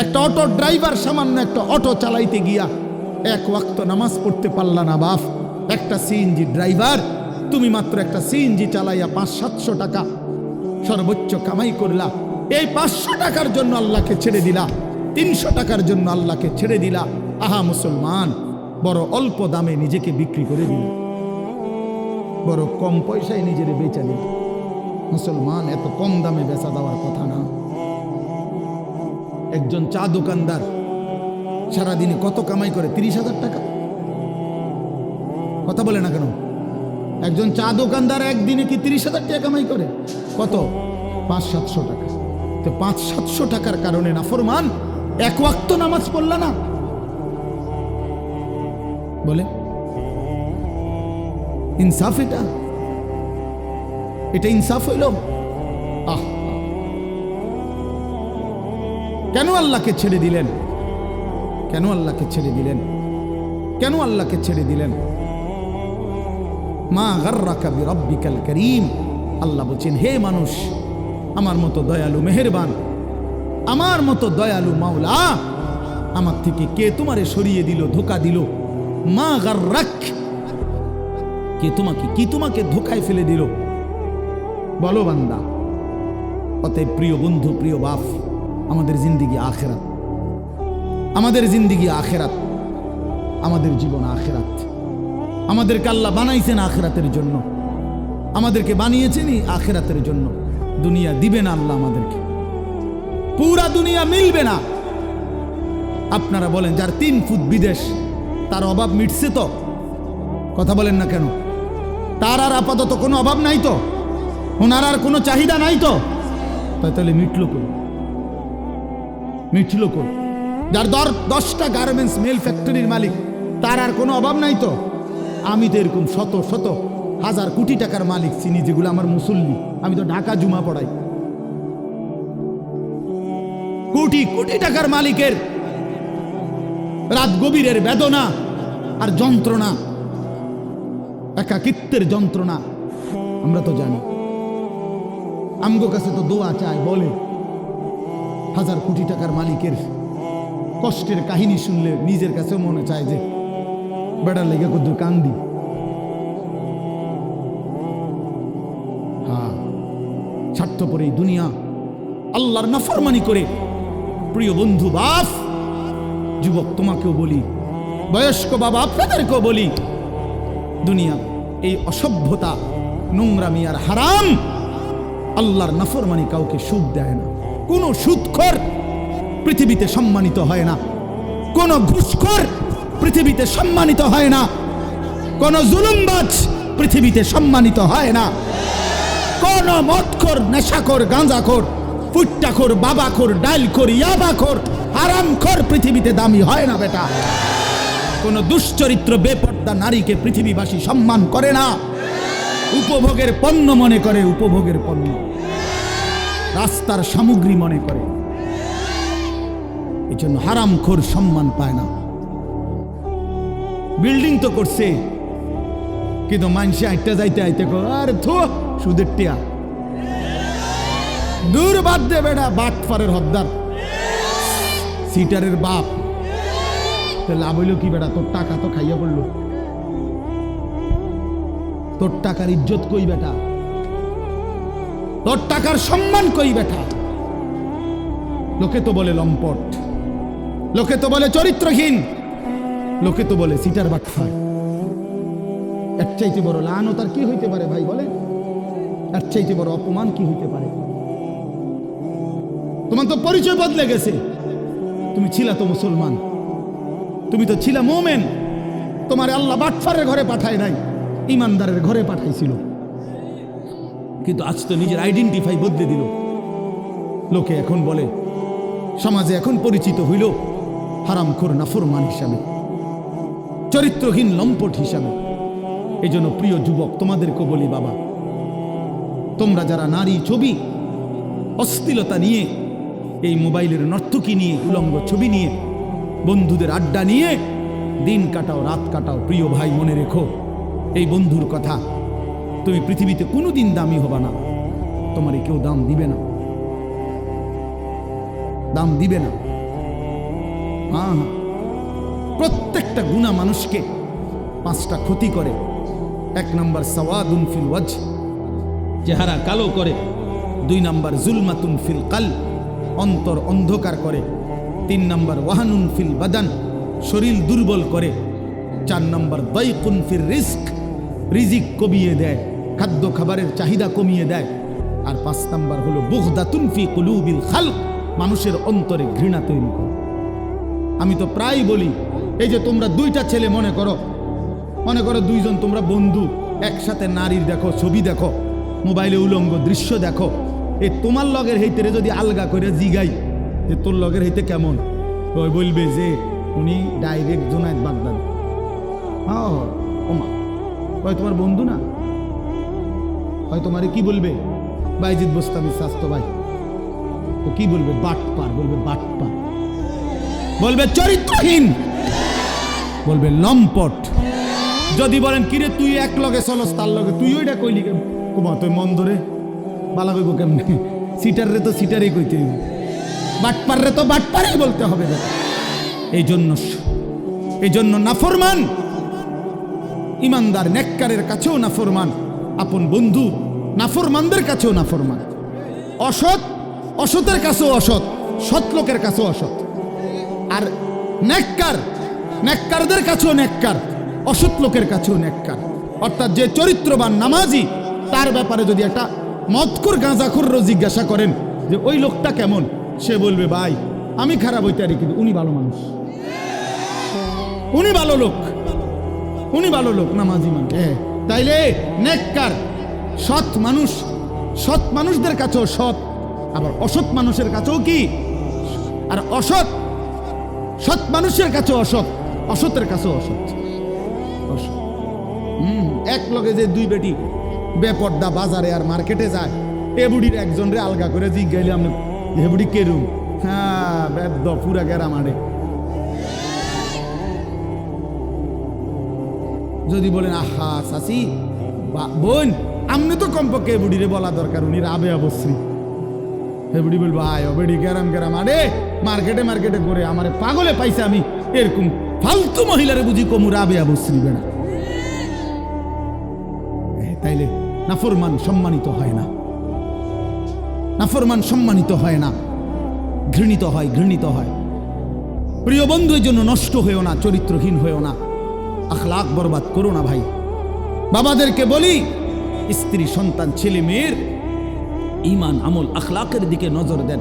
একটা auto driver সামান্য একটা অটো চালাইতে গিয়া এক ওয়াক্ত নামাজ পড়তে পারলা না বাপ। একটা সিএনজি ড্রাইভার, তুমি মাত্র একটা সিএনজি চালাইয়া 500-700 টাকা সর্বোচ্চ কামাই করলা। এই 500 টাকার জন্য আল্লাহকে ছেড়ে দিলা, 300 টাকার জন্য আল্লাহকে ছেড়ে দিলা। আহা মুসলমান, বড় অল্প দামে নিজেকে বিক্রি করে দিল, বড় কম পয়সায় নিজের বেচা দিল। মুসলমান, এত কম দামে বেচা দেওয়ার কথা না। একজন চা দোকানদার সারাদিনে কত কামাই করে? 30,000 টাকা। কথা বলে না কেন? একজন চা দোকানদার একদিনে কি 30,000 টাকা কামাই করে? কত? 500-700 টাকা। তো 500-700 টাকার কারণে নাফরমান এক ওয়াক্ত নামাজ পড়লা না, বলে ইনসাফ? এটা ইনসাফ হইল? আহ, কেন আল্লাহকে ছেড়ে দিলেন? কেন আল্লাহকে ছেড়ে দিলেন? কেন আল্লাহকে ছেড়ে দিলেন? মা গাররাকা বিরাব্বিকাল কারীম। আল্লাহ বলছেন, হে মানুষ, আমার মতো দয়ালু মেহেরবান, আমার মতো দয়ালু মাওলা, আমার থেকে কে তোমারে সরিয়ে দিল, ধোকা দিল? মা গাররাক, কে তোমাকে, কি তোমাকে ধোকায় ফেলে দিল? বলো বান্দা। অতএব প্রিয় বন্ধু, প্রিয় বাপ, আমাদের জিন্দিগি আখেরাত, আমাদের জিন্দিগি আখেরাত, আমাদের জীবন আখেরাত। আমাদেরকে আল্লাহ বানাইছেন আখেরাতের জন্য, আমাদেরকে বানিয়েছেনই আখেরাতের জন্য। দুনিয়া দিবে না আল্লাহ আমাদেরকে, পুরা দুনিয়া মিলবে না। আপনারা বলেন, যার 3 ফুট বিদেশ, তার অভাব মিটছে তো? কথা বলেন না কেন? তার আর আপাতত কোনো অভাব নাই তো? ওনার আর কোনো চাহিদা নাই তো? তাহলে মিটল কই? মিটল কই? যার 10টা গার্মেন্টস মেল ফ্যাক্টরির মালিক, তার আর কোনো অভাব নাই তো? আমি তো এরকম শত শত হাজার কোটি টাকার মালিক চিনি, যেগুলো আমার মুসল্লি। আমি তো ঢাকা জুমা পড়াই। কোটি কোটি টাকার মালিকের রাত গভীরের বেদনা আর যন্ত্রণা, একাকিত্বের যন্ত্রণা আমরা তো জানি। আমগো কাছে তো দোয়া চায়, বলে হাজার কোটি টাকার মালিকের কষ্টের কাহিনী শুনলে নিজের কাছে মনে চায় যে বেড়ার লেগে কত কান্দি। হ্যাঁ, স্বার্থপর এই দুনিয়া আল্লাহর নাফরমানি করে। প্রিয় বন্ধু, বাপ, যুবক তোমাকেও বলি, বয়স্ক বাবা আপনাদেরকেও বলি, দুনিয়া এই অসভ্যতা, নোংরামি আর হারাম, আল্লাহর নাফরমানি কাউকে সুখ দেয় না। কোন সুদখোর পৃথিবীতে সম্মানিত হয় না, কোন ঘুষখোর পৃথিবীতে সম্মানিত হয় না, কোন জুলুমবাজ পৃথিবীতে সম্মানিত হয় না, কোন মদখোর, নেশাখোর, গাঁজাখোর, ফুট্টাখোর, বাবাখোর, ডাইলখোর, ইয়াবাখোর, হারামখোর পৃথিবীতে দামি হয় না বেটা। কোন দুশ্চরিত্র বেপর্দা নারীকে পৃথিবীবাসী সম্মান করে না, উপভোগের পণ্য মনে করে, উপভোগের পণ্য, রাস্তার সামগ্রী মনে করে। এই জন্য হারামখোর সম্মান পায় না। বিল্ডিং তো করছে, কিন্তু মানুষে আইটা যাইতে আইতে আর থো সুদের টিয়া, দূর বাদ দে বেটা, বাটফারের হদ্দার, সিটারের বাপ। লাভ হইল কি বেটা? তোর টাকা তো খাইয়া পড়লো, তোর টাকার ইজ্জত কই বেটা? তোর টাকার সম্মান কই বেটা? লোকে তো বলে লম্পট, লোকে তো বলে চরিত্রহীন, লোকে তো বলে সিটার বাটফার। এর চাইতে বড় লানত আর কি হইতে পারে ভাই? বলে এর চাইতে বড় অপমান কি হইতে পারে? তোমার তো পরিচয় বদলে গেছে। তুমি ছিলা তো মুসলমান, তুমি তো ছিলা মোমেন। তোমার আল্লাহ বাটফারের ঘরে পাঠায় নাই, ইমানদারের ঘরে পাঠাইছিল। কিন্তু আজ তো নিজের আইডেন্টিফাই বদলে দিল। লোকে এখন বলে, সমাজে এখন পরিচিত হইল হারামখোর, নাফরমান হিসাবে, চরিত্রহীন, লম্পট হিসাবে। এই জন্য প্রিয় যুবক, তোমাদেরকে বলি, বাবা, তোমরা যারা নারী ছবি, অশ্লীলতা নিয়ে, এই মোবাইলের নর্তকী নিয়ে, উলঙ্গ ছবি নিয়ে, বন্ধুদের আড্ডা নিয়ে দিন কাটাও, রাত কাটাও, প্রিয় ভাই, মনে রেখো এই বন্ধুর কথা, তুমি পৃথিবীতে কোনোদিন দামি হবা না। তোমারে কেউ দাম দিবে না, দাম দিবে না। হ্যাঁ, প্রত্যেকটা গুনাহ মানুষকে 5টা ক্ষতি করে। 1 নম্বর সাওয়াদুন ফিল ওয়াজহ, চেহারা কালো করে। 2 নম্বর জুলমাতুন ফিল কলব, অন্তর অন্ধকার করে। 3 নম্বর ওয়াহানুন ফিল বাদান, শরীর দুর্বল করে। 4 নম্বর দাইকুন ফির রিজক, রিজিক কমিয়ে দেয়, খাদ্য খাবারের চাহিদা কমিয়ে দেয়। আর 5 নম্বর হলো বুগদাতুন ফি কুলুবিল খালক, মানুষের অন্তরে ঘৃণা তৈরি করে। আমি তো প্রায় বলি, এই যে তোমরা 2টা ছেলে মনে করো 2জন তোমরা বন্ধু, একসাথে নারীর দেখো, ছবি দেখো, মোবাইলে উলঙ্গ দৃশ্য দেখো। এই তোমার লগের হইতে যদি আলগা করে জিগাই যে তোর লগের হইতে কেমন, ওই বলবে যে উনি ডাইরেক্ট জুনায়েদ বাগদাদি। হ্যাঁ ওমা, ওই তোমার বন্ধু না, হয় তোমারে কি বলবে? বাইজিদ বোস্তামি স্বাস্থ্য ভাই। তো কি বলবে? বাটপার বলবে, বাটপার বলবে, চরিত্রহীন বলবে, লম্পট। যদি বলেন কিরে তুই এক লগে চলস তার লগে, তুই ওইটা কইলি কেন? কুমা তুই মন ধরে বালা কইব কেমনে? সিটার রে তো সিটারই কইতে হইব, বাটপার রে তো বাটপারই বলতে হবে। এই জন্য নাফরমান ইমানদার নেককারের কাছেও নাফরমান, আপন বন্ধু নাফরমানদের কাছেও নাফরমান, অসতের কাছেও অসৎ, সৎ লোকের কাছেও অসৎ। আর নেককারদের কাছেও নেককার, অসৎ লোকের কাছেও নেককার। অর্থাৎ যে চরিত্রবান নামাজি, তার ব্যাপারে যদি একটা মদখোর গাঁজাখোরও জিজ্ঞাসা করেন যে ওই লোকটা কেমন, সে বলবে ভাই আমি খারাপ হইতে পারি কিন্তু উনি ভালো মানুষ, উনি ভালো লোক নামাজি মানুষ। তাইলে নেককার সৎ মানুষদের কাছেও সৎ, আবার অসৎ মানুষের কাছেও কি? আর সৎ মানুষের কাছেও অসৎ, অসতের কাছেও অসৎ। এক লগে যে 2 বেটি বেপর্দা বাজারে আর মার্কেটে যায়, এ বুড়ির একজন রে আলগা করে জিজ্ঞাইলে আমি এ বুড়ি কেরুম, হ্যাঁ বেদ্য পুরা গেরা মারে। যদি বলেন আহা চাচি বোন, আমনে তো কমপক্ষে এ বুড়িরে বলা দরকার, উনি রাবে অবশ্রী। হে বুড়ি বলবো আয় বেড়ি গেরাম আরে মার্কেটে করে আমারে পাগলে পাইছে, আমি এরকম ফালতু মহিলারে বুঝি কমু রাবে অবশ্রী বেড়া। তাইলে নাফরমান সম্মানিত হয় না, নাফরমান সম্মানিত হয় না, ঘৃণিত হয়। প্রিয় বন্ধু, এই জন্য নষ্ট হয়েও না, চরিত্রহীন হয়েও না, আখলাক বরবাদ করো না ভাই। বাবাদেরকে বলি, স্ত্রী সন্তান ছেলে মেয়ের ঈমান আমল আখলাকের দিকে নজর দেন।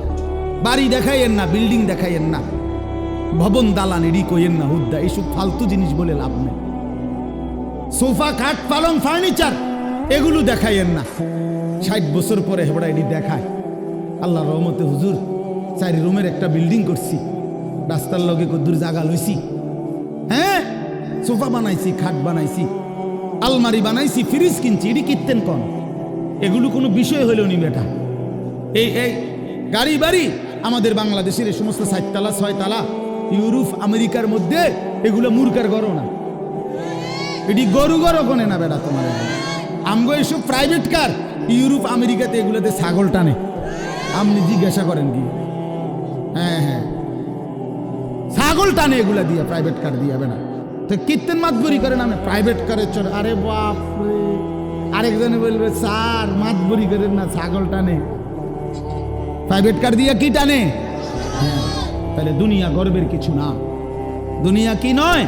বাড়ি দেখাইয়েন না, বিল্ডিং দেখাইয়েন না, ভবন দালান এডি কইয়েন না, হুদ্দা এইসব ফালতু জিনিস বলে লাভ নেই। সোফা খাট পালং ফার্নিচার এগুলো দেখাইয়েন না। 60 বছর পরে হেবড়া এডি দেখায়। আল্লাহ রহমতে হুজুর 4 রুমের একটা বিল্ডিং করছি, রাস্তার লগে কদ্দুর জায়গা লইছি, হ্যাঁ সোফা বানাইছি, খাট বানাইছি, আলমারি বানাইছি, ফ্রিজ কিনছি, এডি কিনতেন কন? এগুলো কোনো বিষয় হইল নি বেটা। এই গাড়ি বাড়ি আমাদের বাংলাদেশের এই সমস্ত 4 তালা 6 তালা, ইউরোপ আমেরিকার মধ্যে এগুলো মূর্খার ঘরও না, এটি গরু ঘরও কোনে না বেটা। তোমার আমগো এইসব প্রাইভেট কার ইউরোপ আমেরিকাতে এগুলোতে ছাগল টানে, আপনি জিজ্ঞাসা করেন কি? হ্যাঁ ছাগল টানে এগুলা দিয়া, প্রাইভেট কার দিয়া বেটা। তো কীর্তন মাতবরি করেন আপনি প্রাইভেট কারের চলে, আরে বাপ রে। আরেকজনে বলবে স্যার মাতবরি করেন না, ছাগল টানে, প্রাইভেট কার দিয়া কি টানে? তাহলে দুনিয়া গর্বের কিছু না, দুনিয়া কি নয়।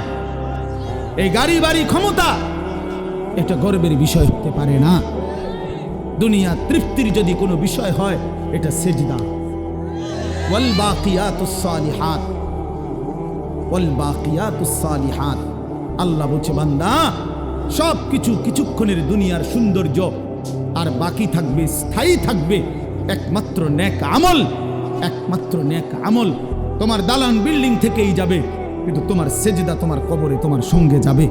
এই গাড়ি বাড়ি ক্ষমতা এটা গর্বের বিষয় হতে পারে না। দুনিয়া তৃপ্তির যদি কোনো বিষয় হয়, এটা সিজদা। ওয়াল বাকিয়াতুস সালিহাত, ওয়াল বাকিয়াতুস সালিহাত। আল্লাহ বলছে বান্দা সব কিছু কিছুক্ষণের দুনিয়ার সৌন্দর্য, আর বাকি থাকবে, স্থায়ী থাকবে একমাত্র নেক আমল, একমাত্র নেক আমল। তোমার দালান বিল্ডিং থেকেই যাবে, কিন্তু তোমার সেজদা তোমার কবরে তোমার সঙ্গে যাবে।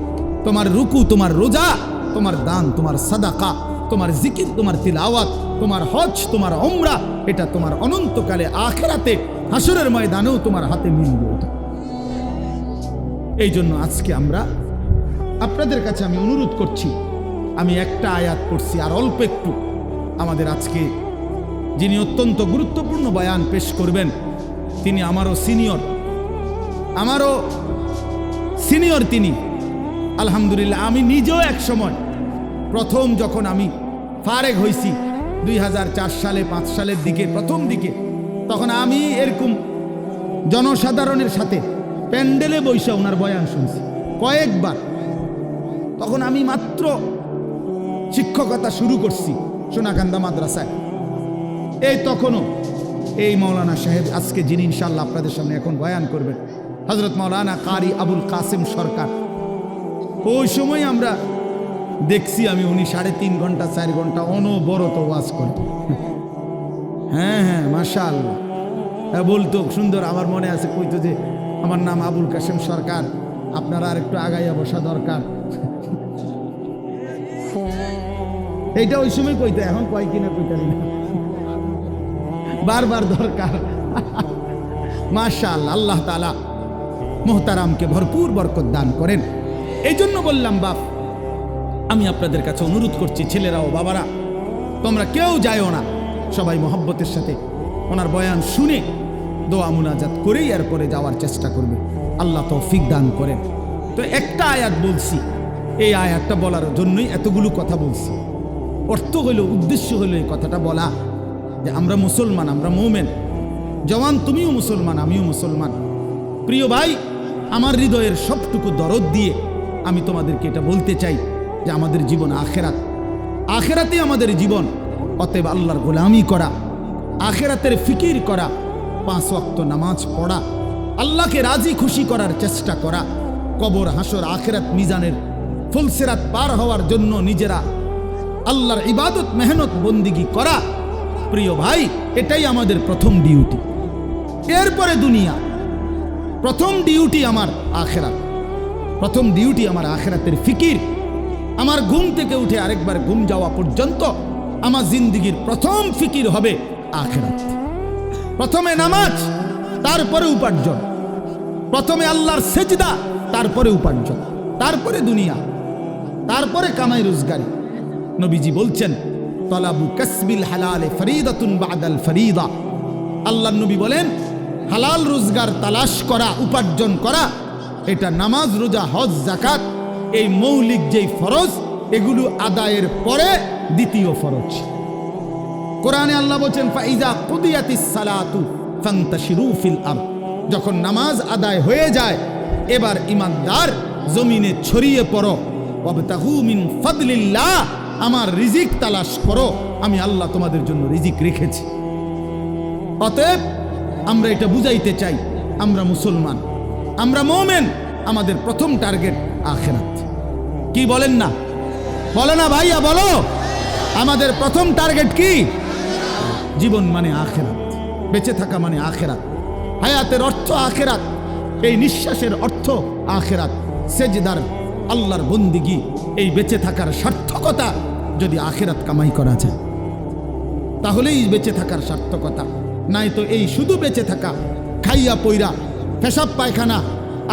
তোমার রুকু, তোমার রোজা, তোমার দান, তোমার সাদাকা, তোমার জিকির, তোমার তিলাওয়াত, তোমার হজ, তোমার উমরা, এটা তোমার অনন্তকালে আখিরাতে হাসরের ময়দানেও তোমার হাতে মিলবে ওটা। এই জন্য আজকে আমরা আপনাদের কাছে আমি অনুরোধ করছি, আমি একটা আয়াত পড়ছি আর অল্প একটু। আমাদের আজকে যিনি অত্যন্ত গুরুত্বপূর্ণ বয়ান পেশ করবেন, তিনি আমারও সিনিয়র, আমারও সিনিয়র তিনি, আলহামদুলিল্লাহ। আমি নিজেও এক সময় প্রথম যখন আমি ফারেগ হয়েছি 2004 সালে 5 সালের দিকে, প্রথম দিকে, তখন আমি এরকম জনসাধারণের সাথে প্যান্ডেলে বৈশা ওনার বয়ান শুনছি কয়েকবার। তখন আমি মাত্র শিক্ষকতা শুরু করছি সোনাকান্দা মাদ্রাসায়। এই তখনও এই মৌলানা সাহেব আজকে যিনি ইনশাআল্লাহ আপনাদের সামনে এখন বয়ান করবেন, হযরত মাওলানা কারি আবুল কাসেম সরকার, ওই সময় আমরা দেখছি আমি উনি 3.5 ঘন্টা 4 ঘন্টা অনবরত ওয়াজ করেন। হ্যাঁ হ্যাঁ মাশাআল্লাহ, বলতো সুন্দর। আমার মনে আছে, কইতো যে আমার নাম আবুল কাসেম সরকার, আপনারা আর একটু আগাইয়া বসা দরকার। এইটা ওই সময় কইতো, এখন কয় কিনা কইতারি না, বারবার দরকার। মাশাআল্লাহ, আল্লাহ তাআলা মুহতারামকে ভরপুর বরকত দান করেন। এই জন্য বললাম বাপ, আমি আপনাদের কাছে অনুরোধ করছি, ছেলেরা ও বাবারা, তোমরা কেউ যাইও না, সবাই মহব্বতের সাথে ওনার বয়ান শুনে দোয়া মুনাজাত করেই এরপরে যাওয়ার চেষ্টা করবে। আল্লাহ তৌফিক দান করেন। তো একটা আয়াত বলছি, এই আয়াতটা বলার জন্যই এতগুলো কথা বলছি। অর্থ হইল, উদ্দেশ্য হইল এই কথাটা বলা যে আমরা মুসলমান, আমরা মুমিন। জওয়ান, তুমিও মুসলমান, আমিও মুসলমান। প্রিয় ভাই, আমার হৃদয়ের সবটুকু দরদ দিয়ে আমি তোমাদেরকে এটা বলতে চাই যে আমাদের জীবন আখেরাত, আখেরাতে আমাদের জীবন। অতএব আল্লাহর গোলামি করা, আখেরাতের ফিকির করা, 5 ওয়াক্ত নামাজ পড়া, আল্লাহকে রাজি খুশি করার চেষ্টা করা, কবর হাসর আখেরাত মিজানের ফুলসেরাত পার হওয়ার জন্য নিজেরা আল্লাহর ইবাদত মেহনত বন্দিগি করা। প্রিয় ভাই, এটাই আমাদের প্রথম ডিউটি। এরপরে দুনিয়া। প্রথম ডিউটি আমার আখেরাত, প্রথম ডিউটি আমার আখেরাতের ফিকির। আমার ঘুম থেকে উঠে আরেকবার ঘুম যাওয়া পর্যন্ত আমার জিন্দিগির প্রথম ফিকির হবে আখেরাত। প্রথমে নামাজ, তারপরে উপার্জন। প্রথমে আল্লাহর সেজদা, তারপরে উপার্জন, তারপরে দুনিয়া, তারপরে কামাই রোজগারি। নবীজি বলছেন, তলাবু কাসবিল হালালে ফরিদাতুন বাদাল ফরিদা। আল্লাহর নবী বলেন, হালাল রোজগার তালাশ করা, উপার্জন করা, এটা নামাজ, রোজা, হজ, যাকাত, এই মৌলিক যেই ফরজ, এগুলো আদায়ের পরে দ্বিতীয় ফরজ। কোরআনে আল্লাহ বলছেন, ফাইজা কুদিয়াতিস সালাতু ফান্তাশিরু ফিল আরদ। যখন নামাজ আদায় হয়ে যায়, এবার ইমানদার জমিনে ছড়িয়ে পড়ো। ওয়াবতাগু মিন ফাদলিল্লাহ, আমার রিজিক তালাশ করো, আমি আল্লাহ তোমাদের জন্য রিজিক রেখেছি। অতএব আমরা এটা বুঝাইতে চাই, আমরা মুসলমান, আমরা মুমিন, আমাদের প্রথম টার্গেট আখিরাত। কি বলেন না? বলো না ভাইয়া, বলো। আমাদের প্রথম টার্গেট কি? জীবন মানে আখিরাত, বেঁচে থাকা মানে আখিরাত, হায়াতের অর্থ আখিরাত, এই নিঃশ্বাসের অর্থ আখিরাত, সেজদার আল্লাহর বন্দিগি, এই বেঁচে থাকার সার্থকতা যদি আখিরাত কামাই করা যায়, তাহলেই বেঁচে থাকার সার্থকতা। নাই তো এই শুধু বেঁচে থাকা, খাইয়া পইরা, পেশাব পায়খানা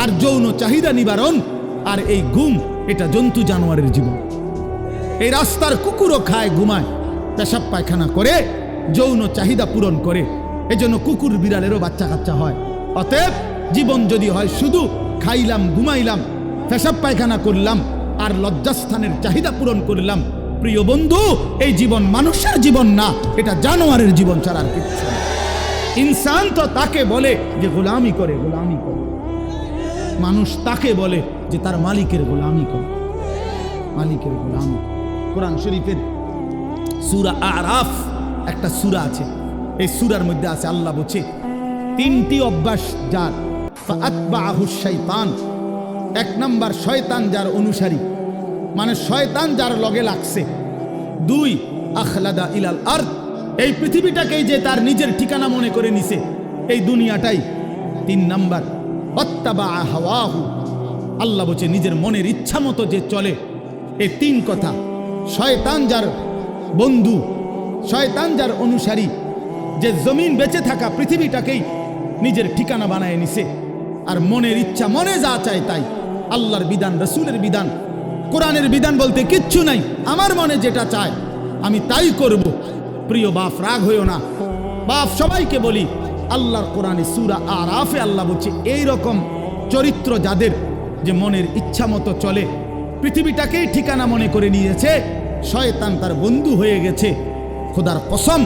আর যৌন চাহিদা নিবারণ, আর এই ঘুম, এটা জন্তু জানোয়ারের জীবন। এই রাস্তার কুকুরও খায়, ঘুমায়, পেশাব পায়খানা করে, যৌন চাহিদা পূরণ করে। এজন্য কুকুর বিড়ালেরও বাচ্চা কাচ্চা হয়। অতএব জীবন যদি হয় শুধু খাইলাম, ঘুমাইলাম, পেশাব পায়খানা করলাম আর লজ্জাস্থানের চাহিদা পূরণ করলাম, প্রিয় বন্ধু, এই জীবন মানুষের জীবন না, এটা জানোয়ারের জীবন ছাড়া আর কিছু না। ইনসান তো তাকে বলে যে গোলামি করে, গোলামি করে। মানুষ তাকে বলে যে তার মালিকের গোলামি করে, মালিকের গোলামি। কোরআন শরীফের সূরা আরাফ একটা সূরা আছে, এই সূরার মধ্যে আছে, আল্লাহ বলছে 3টি অভ্যাস যার, ফাআতবাহুশ শাইতান। 1 নাম্বার, শয়তান যার অনুসারী, মানে শয়তান যার লগে লাগছে। 2, আখলাদা ইলাল আরদ, এই পৃথিবীটাকেই যে তার নিজের ঠিকানা মনে করে নিছে, এই দুনিয়াটাই। 3 নাম্বার, ওয়াত্তাবা হাওয়াহু, আল্লাহ বলছে নিজের মনের ইচ্ছা মতো যে চলে। এই 3 কথা, শয়তান যার বন্ধু, শয়তান যার অনুসারী, যে জমিন বেঁচে থাকা পৃথিবীটাকেই নিজের ঠিকানা বানায় নিছে, আর মনের ইচ্ছা, মনে যা চায় তাই। আল্লাহর বিধান, রাসূলের বিধান, কোরআনের বিধান বলতে কিচ্ছু নাই, আমার মনে যেটা চায় আমি তাই করব। প্রিয় বাপ, রাগ হইও না বাপ, সবাইকে বলি, আল্লাহর কোরআনে সূরা আরাফে আল্লাহ বলছে এইরকম চরিত্র যাদের, যে মনের ইচ্ছা মতো চলে, পৃথিবীটাকেই ঠিকানা মনে করে নিয়েছে, শয়তান তার বন্ধু হয়ে গেছে। খোদার কসম,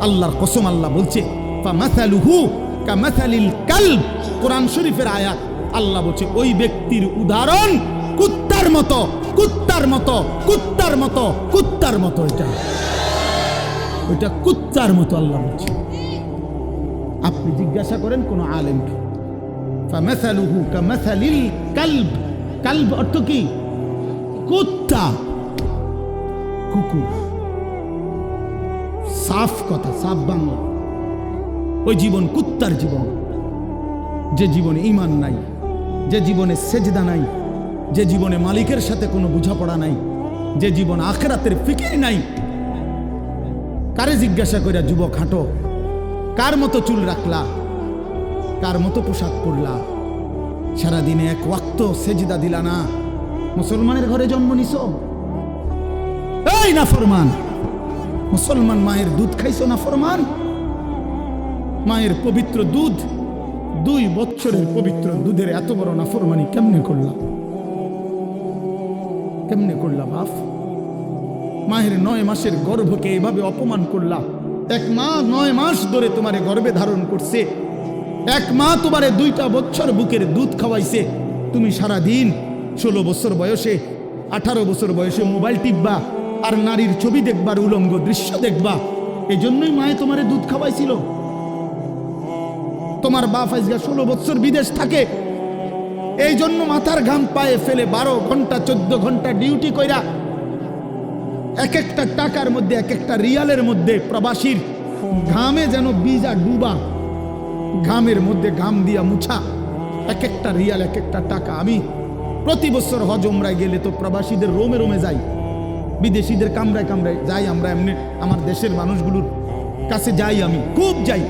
আল্লাহর কসম, আল্লাহ বলছে ফামাসালুহু কামাসালিল কালব, কোরআন শরীফের আয়াত। আল্লাহ বলছে ওই ব্যক্তির উদাহরণ কুত্তার মতো, কুত্তার মতো, কুত্তার মতো, কুত্তার মতো। ওইটা কুত্তার মতো আল্লাহ বলছে। আপনি জিজ্ঞাসা করেন কোন আলেমকে, ফামাসালুহু কামাসালিল কালব। কালব অর্থ কি? কুত্তা, কুকুর। সাফ কথা, সাফ বাংলা। ওই জীবন কুত্তার জীবন, যে জীবনে ঈমান নাই, যে জীবনে সেজদা নাই, যে জীবনে মালিকের সাথে কোনো বোঝাপড়া নাই, যে জীবন আখিরাতের ফিকির নাই। কারে জিজ্ঞাসা কইরা যুবক হাঁটো, কার মতো চুল রাখলা, কার মতো পোশাক পরলা, সারাদিনে এক ওয়াক্ত সেজদা দিলা না, মুসলমানের ঘরে জন্ম নিছ? এই নাফরমান, মুসলমান মায়ের দুধ খাইছো নাফরমান? মায়ের পবিত্র দুধ, 2 বছরের পবিত্র দুধের এত বড় নাফরমানি কেমনে করলা? কেমনে করলা বাপ? মায়ের 9 মাসের গর্ভকে এভাবে অপমান করলা। এক মা 9 মাস ধরে তোমারে গর্ভে ধারণ করছে, এক মা তোমারে 2টা বছর বুকের দুধ খাওয়াইছে। তুমি সারা দিন 16 বছর বয়সে, 18 বছর বয়সে মোবাইল টিপবা আর নারীর ছবি দেখবার, উলঙ্গ দৃশ্য দেখবা। এই জন্যই মায়ে তোমারে দুধ খাওয়াইছিল। তোমার বাপ আজকে 16 বছর বিদেশ থাকে, এই জন্য মাথার ঘাম পায়ে ফেলে 12 ঘন্টা 14 ঘন্টা ডিউটি কইরা এক একটা টাকার মধ্যে, এক একটা রিয়ালের মধ্যে প্রবাসীর ঘামে যেন বীজা ডুবা, ঘামের মধ্যে ঘাম দিয়া মুছা, এক একটা রিয়াল, এক একটা টাকা। আমি প্রতি বছর হজ উমরায় গেলে তো প্রবাসীদের রোমে রোমে যাই, বিদেশিদের কামরায় কামরায় যাই। আমরা এমনি আমার দেশের মানুষগুলোর কাছে যাই, আমি খুব যাই।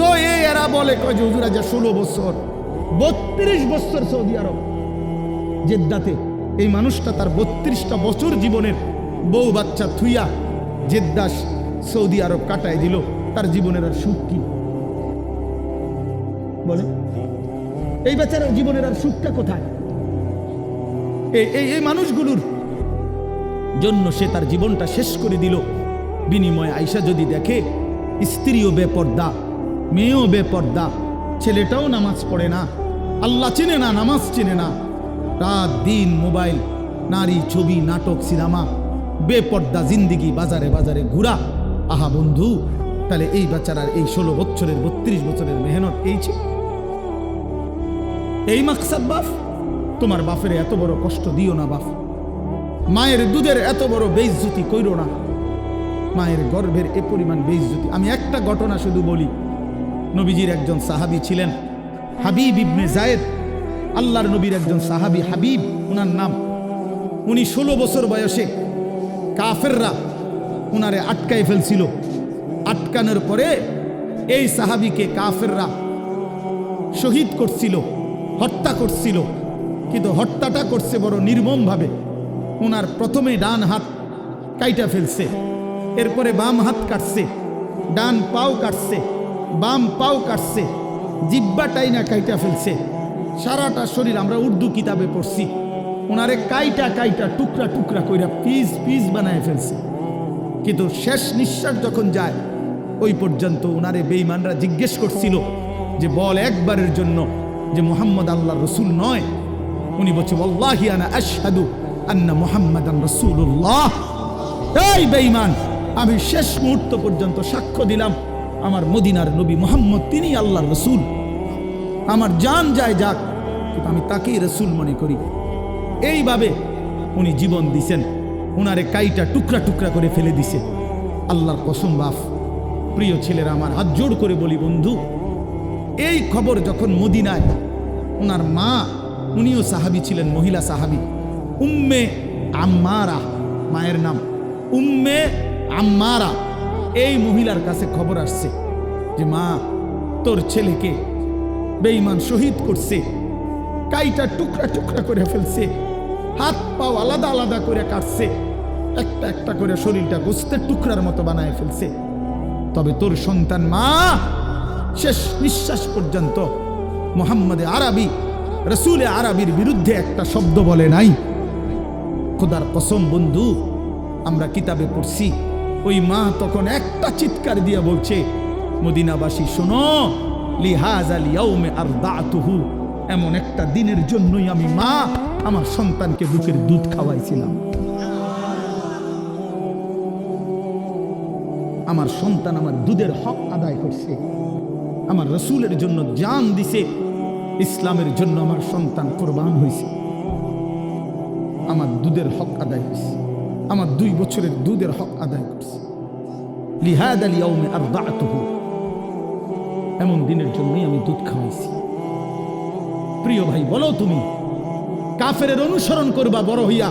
তো এরা বলে কয় যে হুজুর আজ 16 বছর, 32 বছর সৌদি আরব জেদ্দাতে। এই মানুষটা তার 32টা বছর জীবনের বউ বাচ্চা থুইয়া জেদ্দা সৌদি আরব কাটায় দিল। তার জীবনের আর সুখ কি বলে? এই বেচারার জীবনের আর সুখটা কোথায়? এই মানুষগুলোর জন্য সে তার জীবনটা শেষ করে দিল। বিনিময়ে আয়সা যদি দেখে স্ত্রীও বেপর্দা, মেয়েও বেপর্দা, ছেলেটাও নামাজ পড়ে না, আল্লাহ চেনে না, নামাজ চেনে না, রাত দিন মোবাইল, নারী, ছবি, নাটক, সিনেমা, বেপর্দা জিন্দিগি, বাজারে বাজারে ঘুরা। আহা বন্ধু, তাহলে এই বেচারার এই 16 বছরের 32 বছরের মেহনত এই ছিল, এই মাকসাদ। বাপ, তোমার বাপের এত বড় কষ্ট দিও না বাপ। মায়ের দুধের এত বড় বেইজ্জতি কইরো না, মায়ের গর্ভের এ পরিমাণ বেইজ্জতি। আমি একটা ঘটনা শুধু বলি। নবীজির একজন সাহাবী ছিলেন হাবিব ইবনে জায়েদ, আল্লাহর নবীর একজন সাহাবী হাবিব ওনার নাম। উনি 16 বছর বয়সে কাফেররা উনারে আটকায় ফেলছিল। আটকানোর পরে এই সাহাবীকে কাফেররা শহীদ করছিল, হত্যা করছিল। কিন্তু হত্যাটা করছে বড় নির্মমভাবে। ওনার প্রথমে ডান হাত কাইটা ফেলছে, এরপরে বাম হাত কাটছে, ডান পাও কাটছে, বাম পাও কাটছে, জিব্বাটাই না কাইটা ফেলছে, সারাটা শরীর। আমরা উর্দু কিতাবে পড়ছি, ওনারে কাইটা কাইটা টুকরা টুকরা কইরা পিস পিস বানায় ফেলছে। কিন্তু শেষ নিঃশ্বাস যখন যায়, ওই পর্যন্ত ওনারে বেঈমানরা জিজ্ঞেস করছিল যে বল একবারের জন্য যে মুহাম্মদ আল্লাহর রাসূল নয়। উনি বলছে ওয়াল্লাহি আনা আশহাদু আন্না মুহাম্মাদান রাসূলুল্লাহ। এই বেঈমান, আমি শেষ মুহূর্ত পর্যন্ত সাক্ষ্য দিলাম আমার মদিনার নবী মুহাম্মদ তিনি আল্লাহর রাসূল। আমার জান যায় যাক, কিন্তু আমি তাকেই রাসূল মনে করি। এইভাবে উনি জীবন দিছেন, উনারে কাইটা টুকরা টুকরা করে ফেলে দিছে। আল্লাহর কসম বাপ, প্রিয় ছেলেরা, আমার হাত জোড় করে বলি বন্ধু, এই খবর যখন মদিনায় ওনার মা, উনিও সাহাবী ছিলেন, মহিলা সাহাবী, উম্মে আম্মারা মায়ের নাম, উম্মে আম্মারা, এই মহিলার কাছে খবর আসছে যে মা, তোর ছেলেকে বেঈমান শহীদ করছে, কাইটা টুকরা টুকরা করে ফেলছে, হাত পাও আলাদা আলাদা করে কাটছে, একটা একটা করে শরীরটা গোস্তের টুকরার মতো বানায় ফেলছে। তবে তোর সন্তান মা শেষ নিঃশ্বাস পর্যন্ত মুহাম্মদে আরবি রসুল আরবির বিরুদ্ধে একটা শব্দ বলে নাই। খোদার কসম বন্ধু, আমরা কিতাবে পড়ছি ওই মা তখন একটা চিৎকার দিয়ে বলছে, মদিনাবাসী শোনো, লিহাযা লিয়াউমে আরদাতুহু, এমন একটা দিনের জন্যই আমি মা আমার সন্তানকে বুকের দুধ খাওয়াইছিলাম। আমার সন্তান আমার দুধের হক আদায় করছে, আমার রসুলের জন্য জান দিছে, ইসলামের জন্য আমার সন্তান কোরবান হয়েছে, আমার দুধের হক আদায় হয়েছে, আমার 2 বছরের দুধের হক আদায় করছে। লিহাযা লিয়াউমে আরদাতুহু, এমন দিনের জন্যই আমি দুধ খাওয়াইছি। প্রিয় ভাই, বলো তুমি কাফেরের অনুসরণ করবা বড় হইয়া,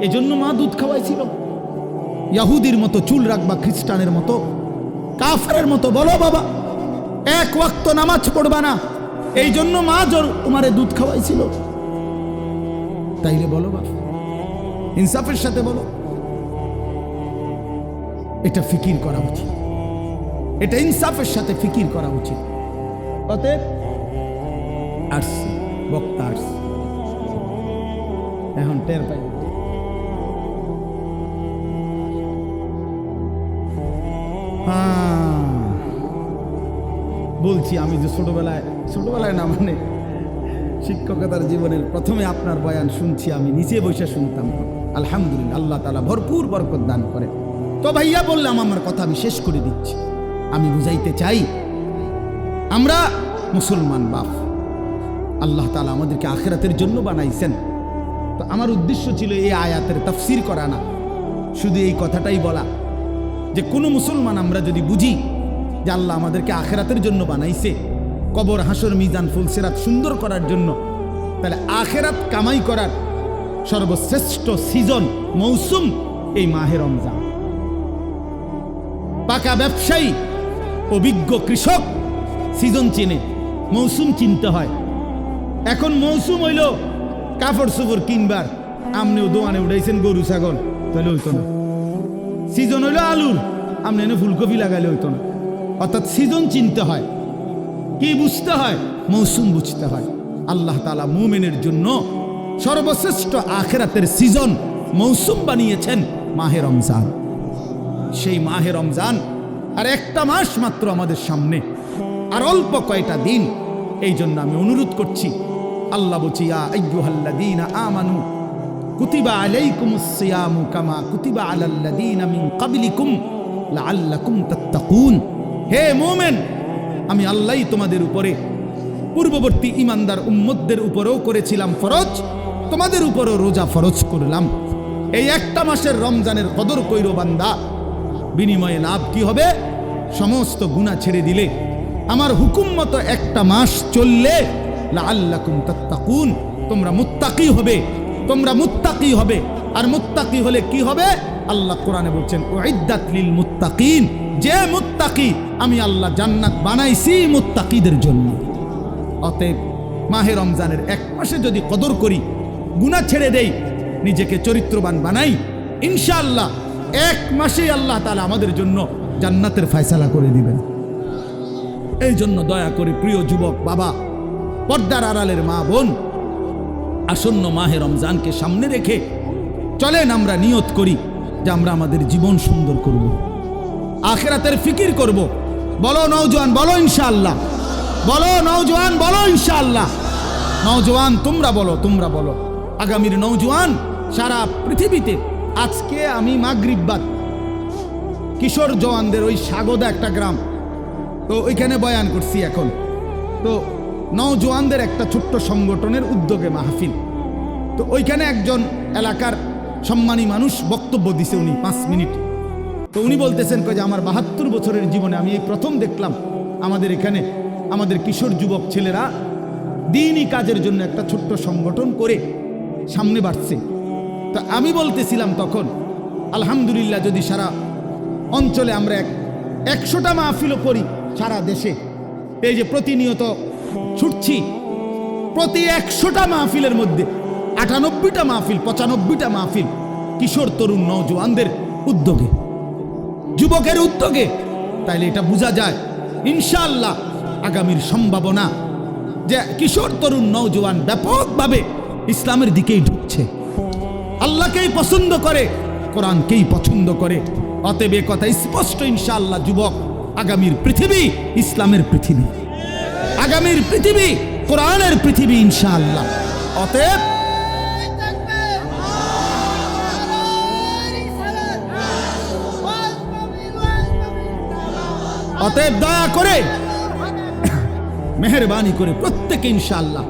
এজন্য মা দুধ খাওয়াইছিল? ইহুদির মতো চুল রাখবা, খ্রিস্টানের মতো, কাফেরের মতো বলো বাবা 1 ওয়াক্ত নামাজ পড়বা না, এই জন্য মা তোমারে দুধ খাওয়াইছিল? তাইলে বলো বাবা, ইনসাফের সাথে বলো। এটা ফিকির করা উচিত, এটা ইনসাফের সাথে ফিকির করা উচিত। অতএব আসছি, বক্তা আসছি, এখন টের পাই। বলছি আমি যে ছোটবেলায় না, মানে শিক্ষকতার জীবনের প্রথমে আপনার বয়ান শুনছি, আমি নিচে বসে শুনতাম। আলহামদুলিল্লাহ, আল্লাহ তাআলা ভরপুর বরকত দান করে। তো ভাইয়া বললাম, আমার কথা আমি শেষ করে দিচ্ছি। আমি বুঝাইতে চাই, আমরা মুসলমান বাপ, আল্লাহ তাআলা আমাদেরকে আখিরাতের জন্য বানাইছেন। তো আমার উদ্দেশ্য ছিল এই আয়াতের তাফসীর করা না, শুধু এই কথাটাই বলা যে কোনো মুসলমান আমরা যদি বুঝি যে আল্লাহ আমাদেরকে আখিরাতের জন্য বানাইছে, কবর হাসর মিজান ফুলসিরাত সুন্দর করার জন্য, তাহলে আখিরাত কামাই করার সর্বশ্রেষ্ঠ সিজন মৌসুম এই মাহে রমজান। পাকা ব্যবসায়ী, অভিজ্ঞ কৃষক সিজন চিনে, মৌসুম চিনতে হয়। এখন মৌসুম হইল কাপড় চোপড় কিনবার, আমনেও দোকানে উঠাইছেন গরু ছাগল, তাহলে হইতো না। সিজন হইল আলুর, আমনে এনে ফুলকপি লাগাইলে হইতো না। অর্থাৎ সিজন চিনতে হয়। কি বুঝতে হয়? মৌসুম বুঝতে হয়। আল্লাহ তাআলা মুমিনের জন্য সর্বশ্রেষ্ঠ আখিরাতের সিজন মৌসুম বানিয়েছেন মাহে রমজান। সেই মাহে রমজান আর একটা মাস মাত্র আমাদের সামনে, আর অল্প কয়টা দিন। এই জন্য আমি অনুরোধ করছি, আল্লাহ বলছি, ইয়া আইয়ুহাল্লাযীনা আমানু কুতিবা আলাইকুমুস সিয়ামু কামা কুতিবা আলাল্লাযীনা মিন ক্বাবলিকুম লাআল্লাকুম তাত্তাকুন। হে মুমিন, আমি আল্লাহই তোমাদের উপরে পূর্ববর্তী ইমানদার উম্মতদের উপরেও করেছিলাম ফরজ, তোমাদের উপরেও রোজা ফরজ করলাম। এই একটা মাসের রমজানের কদর কইরো বান্দা, বিনিময়ে লাভ কি হবে? সমস্ত গুনাহ ছেড়ে দিলে, আমার হুকুম মতো একটা মাস চললে, লাআল্লাকুম তাত্তাকুন, তোমরা মুত্তাকি হবে, তোমরা মুত্তাকি হবে। আর মুত্তাকি হলে কি হবে? আল্লাহ কোরআনে বলছেন, উইদ্দাত লিল মুত্তাকিন, যে মুত্তাকি আমি আল্লাহ জান্নাত বানাইছি মুত্তাকিদের জন্য। অতএব মাহে রমজানের 1 মাসে যদি কদর করি, গুনাহ ছেড়ে দেই, নিজেকে চরিত্রবান বানাই, ইনশাআল্লাহ 1 মাসেই আল্লাহ তাআলা আমাদের জন্য জান্নাতের ফয়সালা করে দিবেন। এই জন্য দয়া করে প্রিয় যুবক বাবা, পর্দার আড়ালের মা বোন, আসন্ন মাহে রমজানকে সামনে রেখে চলেন আমরা নিয়ত করি যে আমরা আমাদের জীবন সুন্দর করব, আখিরাতের ফিকির করব। বলো নওজোয়ান, বলো ইনশাআল্লাহ। বলো নওজোয়ান, বলো ইনশাআল্লাহ। নওজোয়ান তোমরা বলো, তোমরা বলো। আগামীর নওজোয়ান সারা পৃথিবীতে। আজকে আমি মাগরিব বাদ কিশোর জওয়ানদের ওই সাগদা একটা গ্রাম, তো ওইখানে বয়ান করছি। এখন তো নওজোয়ানদের একটা ছোট্ট সংগঠনের উদ্যোগে মাহফিল, তো ওইখানে একজন এলাকার সম্মানী মানুষ বক্তব্য দিছে, উনি 5 মিনিট। তো উনি বলতেছেন যে আমার 72 বছরের জীবনে আমি এই প্রথম দেখলাম আমাদের এখানে আমাদের কিশোর যুবক ছেলেরা দ্বীনি কাজের জন্য একটা ছোট্ট সংগঠন করে সামনে বাড়ছে। তো আমি বলতেছিলাম তখন, আলহামদুলিল্লাহ, যদি সারা অঞ্চলে আমরা 100টা মাহফিলও করি সারা দেশে, এই যে প্রতিনিয়ত ছুটছি, প্রতি 100টা মাহফিলের মধ্যে 98টা মাহফিল, 95টা মাহফিল কিশোর তরুণ নওজোয়ানদের উদ্যোগে, যুবকের উদ্যোগে, তাইলে এটা বোঝা যায় ইনশাআল্লাহ আগামীর সম্ভাবনা যে কিশোর তরুণ নওজোয়ান ব্যাপকভাবে ইসলামের দিকেই ঢুকছে, আল্লাহকেই পছন্দ করে, কোরআনকেই পছন্দ করে। অতএব এ কথা স্পষ্ট ইনশাআল্লাহ যুবক, আগামীর পৃথিবী ইসলামের পৃথিবী, আগামীর পৃথিবী কোরআনের পৃথিবী ইনশাআল্লাহ। অতএব দয়া করে মেহেরবানি করে প্রত্যেকে ইনশাআল্লাহ,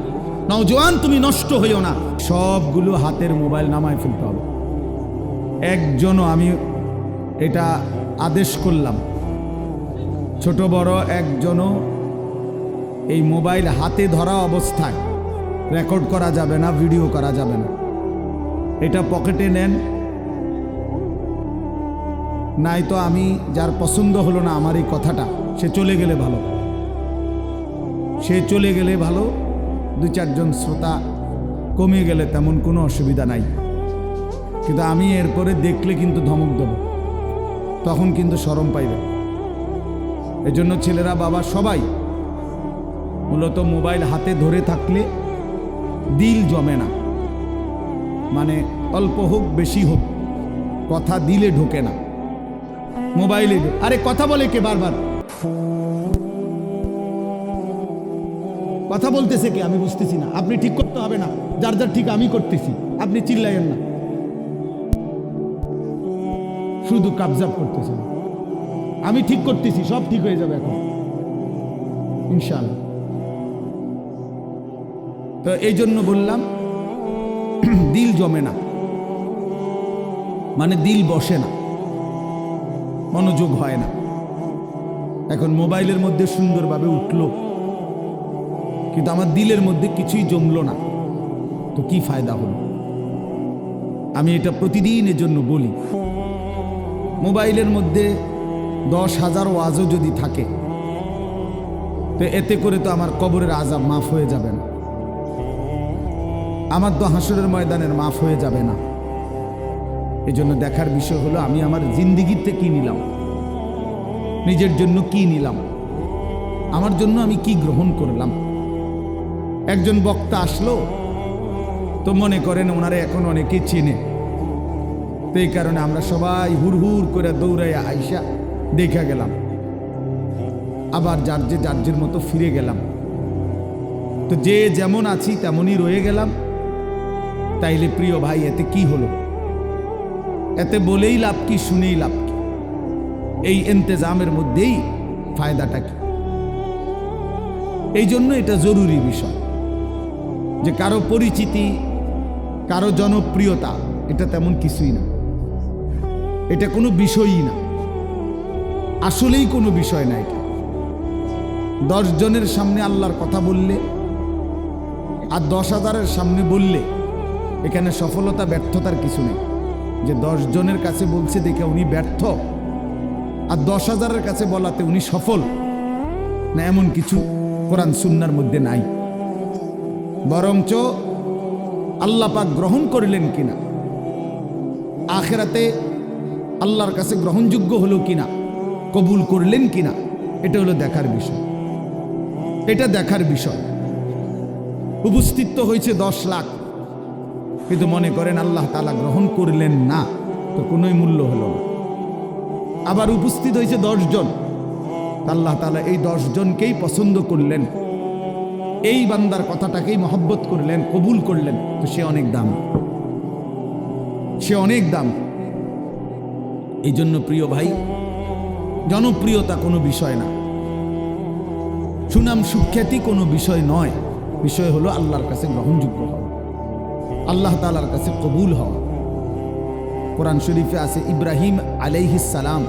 নওজোয়ান তুমি নষ্ট হইও না, সবগুলো হাতের মোবাইল নামায় ফেলতে হবে। একজনও, আমি এটা আদেশ করলাম, ছোট বড় একজনও এই মোবাইল হাতে ধরা অবস্থায় রেকর্ড করা যাবে না, ভিডিও করা যাবে না। এটা পকেটে নেন, নাই তো আমি যার পছন্দ হলো না আমার এই কথাটা, সে চলে গেলে ভালো, সে চলে গেলে ভালো। 2-4 জন শ্রোতা কমে গেলে তেমন কোনো অসুবিধা নাই, কিন্তু আমি এরপরে দেখলে কিন্তু ধমক দেব, তখন কিন্তু শরম পাইবে। এজন্য ছেলেরা বাবা সবাই মূলত মোবাইল হাতে ধরে থাকলে দিল জমে না, মানে অল্প হোক বেশি হোক কথা দিলে ঢোকে না। মোবাইলে আরে কথা বলে কে বারবার, কথা বলতেছে কে আমি বুঝতেছি না। আপনি ঠিক করতে হবে না, যার যার ঠিক আমি করতেছি, আপনি চিল্লাইয়েন না, শুধু কাবজাব করতেছেন। আমি ঠিক করতেছি, সব ঠিক হয়ে যাবে এখন ইনশাআল্লাহ। তো এই জন্য বললাম দিল জমে না, মানে দিল বসে না, মনোযোগ হয় না। এখন মোবাইলের মধ্যে সুন্দরভাবে উঠলো, কিন্তু আমার দিলের মধ্যে কিছুই জমলো না, তো কি ফায়দা হলো? আমি এটা প্রতিদিনের জন্য বলি, মোবাইলের মধ্যে 10,000 ওয়াজও যদি থাকে, তো এতে করে তো আমার কবরের আযাব মাফ হয়ে যাবে না, আমার তো হাসরের ময়দানের মাফ হয়ে যাবে না। এই জন্য দেখার বিষয় হলো আমি আমার জিন্দিগিতে কি নিলাম, নিজের জন্য কি নিলাম, আমার জন্য আমি কি গ্রহণ করলাম। একজন বক্তা আসলো, তো মনে করেন ওনারে এখন অনেকে চেনে, তো এই কারণে আমরা সবাই হুড় করে দৌড়াইয়া আইসা দেখা গেলাম, আবার যার মতো ফিরে গেলাম। তো যে যেমন আছি তেমনই রয়ে গেলাম। তাইলে প্রিয় ভাই, এতে কি হলো? এতে বলেই লাভ কি, শুনেই লাভ কি? এই ইন্তেজামের মধ্যেই ফায়দাটা কি? এই জন্য এটা জরুরি বিষয় যে কারো পরিচিতি, কারো জনপ্রিয়তা, এটা তেমন কিছুই না, এটা কোনো বিষয়ই না, আসলেই কোনো বিষয় না। এটা 10 জনের সামনে আল্লাহর কথা বললে আর 10,000-এর সামনে বললে এখানে সফলতা ব্যর্থতার কিছু নেই। যে 10 জনের কাছে বলছে দেখে উনি ব্যর্থ, আর 10,000-এর কাছে বলাতে উনি সফল না, এমন কিছু কোরআন সুন্নাহর মধ্যে নাই। বরঞ্চ আল্লাহ পাক গ্রহণ করলেন কিনা, আখিরাতে আল্লাহর কাছে গ্রহণযোগ্য হলো কিনা, কবুল করলেন কিনা, এটা হলো দেখার বিষয়। এটা দেখার বিষয়। উপস্থিত তো হয়েছে 10 লাখ, কিন্তু মনে করেন আল্লাহ তাআলা গ্রহণ করলেন না, তো কোনোই মূল্য হলো না। আবার উপস্থিত হয়েছে 10 জন, আল্লাহ তাআলা এই 10 জনকেই পছন্দ করলেন, এই বান্দার কথাটাকেই মহব্বত করলেন, কবুল করলেন, তো সে অনেক দাম, সে অনেক দাম। এই জন্য প্রিয় ভাই, জনপ্রিয়তা কোনো বিষয় না, সুনাম সুখ্যাতি কোনো বিষয় নয়। বিষয় হলো আল্লাহর কাছে গ্রহণযোগ্য হওয়া, আল্লাহ তাআলার কাছে কবুল হওয়া। কোরআন শরীফে আছে ইব্রাহিম আলাইহিস সালাম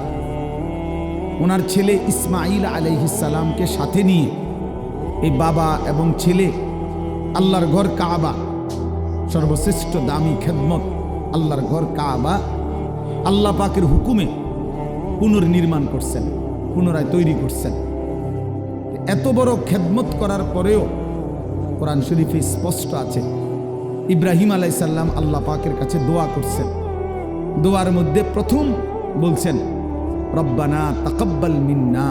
ওনার ছেলে ইসমাইল আলাইহিস সালামকে সাথে নিয়ে এই বাবা এবং ছেলে আল্লাহর ঘর কাবা, সর্বশ্রেষ্ঠ দামি খেদমত আল্লাহর ঘর কাবা, আল্লাহ পাকের হুকুমে পুনর্নির্মাণ করছেন, পুনরায় তৈরি করছেন। এত বড় খেদমত করার পরেও কোরআন শরীফে স্পষ্ট আছে ইব্রাহিম আলাইহিস সালাম আল্লাহ পাকের কাছে দোয়া করছেন। দোয়ার মধ্যে প্রথম বলছেন রব্বানা তাকাব্বাল মিন্না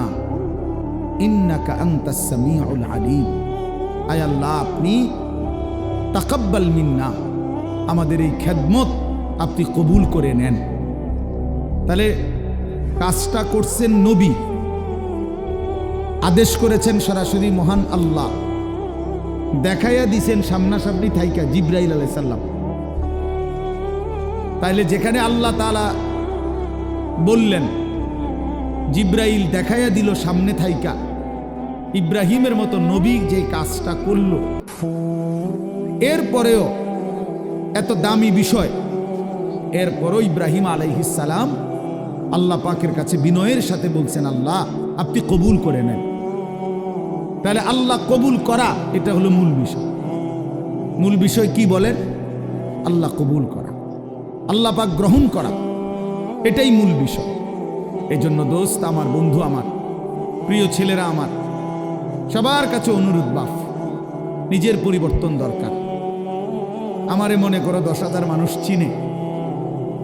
ইন্নাকা আনতাস সামিউল আলিম। আয় আল্লাহ, আপনি তাকাব্বাল মিন্না, আমাদের এই খেদমত আপনি কবুল করে নেন। তাহলে কাজটা করছেন নবী, আদেশ করেছেন সরাসরি মহান আল্লাহ, দেখাইয়া দিছেন সামনাসামনি থাইকা জিবরাইল আলাইহিস সালাম। তাইলে যেখানে আল্লাহ তাআলা বললেন, জিবরাইল দেখাইয়া দিল সামনে থাইকা, ইব্রাহিমের মতো নবী যে কাজটা করল, এরপরেও এত দামি বিষয়, এরপরও ইব্রাহিম আলাইহিস সালাম আল্লাহ পাকের কাছে বিনয়ের সাথে বলছেন, আল্লাহ আপনি কবুল করে নেন। তাহলে আল্লাহ কবুল করা, এটা হলো মূল বিষয়। মূল বিষয় কি বলেন? আল্লাহ কবুল করা, আল্লাহ পাক গ্রহণ করা, এটাই মূল বিষয়। এই জন্য দোস্ত আমার, বন্ধু আমার, প্রিয় ছেলেরা আমার, সবার কাছে অনুরোধ, বাপ নিজের পরিবর্তন দরকার। আমারে মনে করো 10,000 মানুষ চিনে,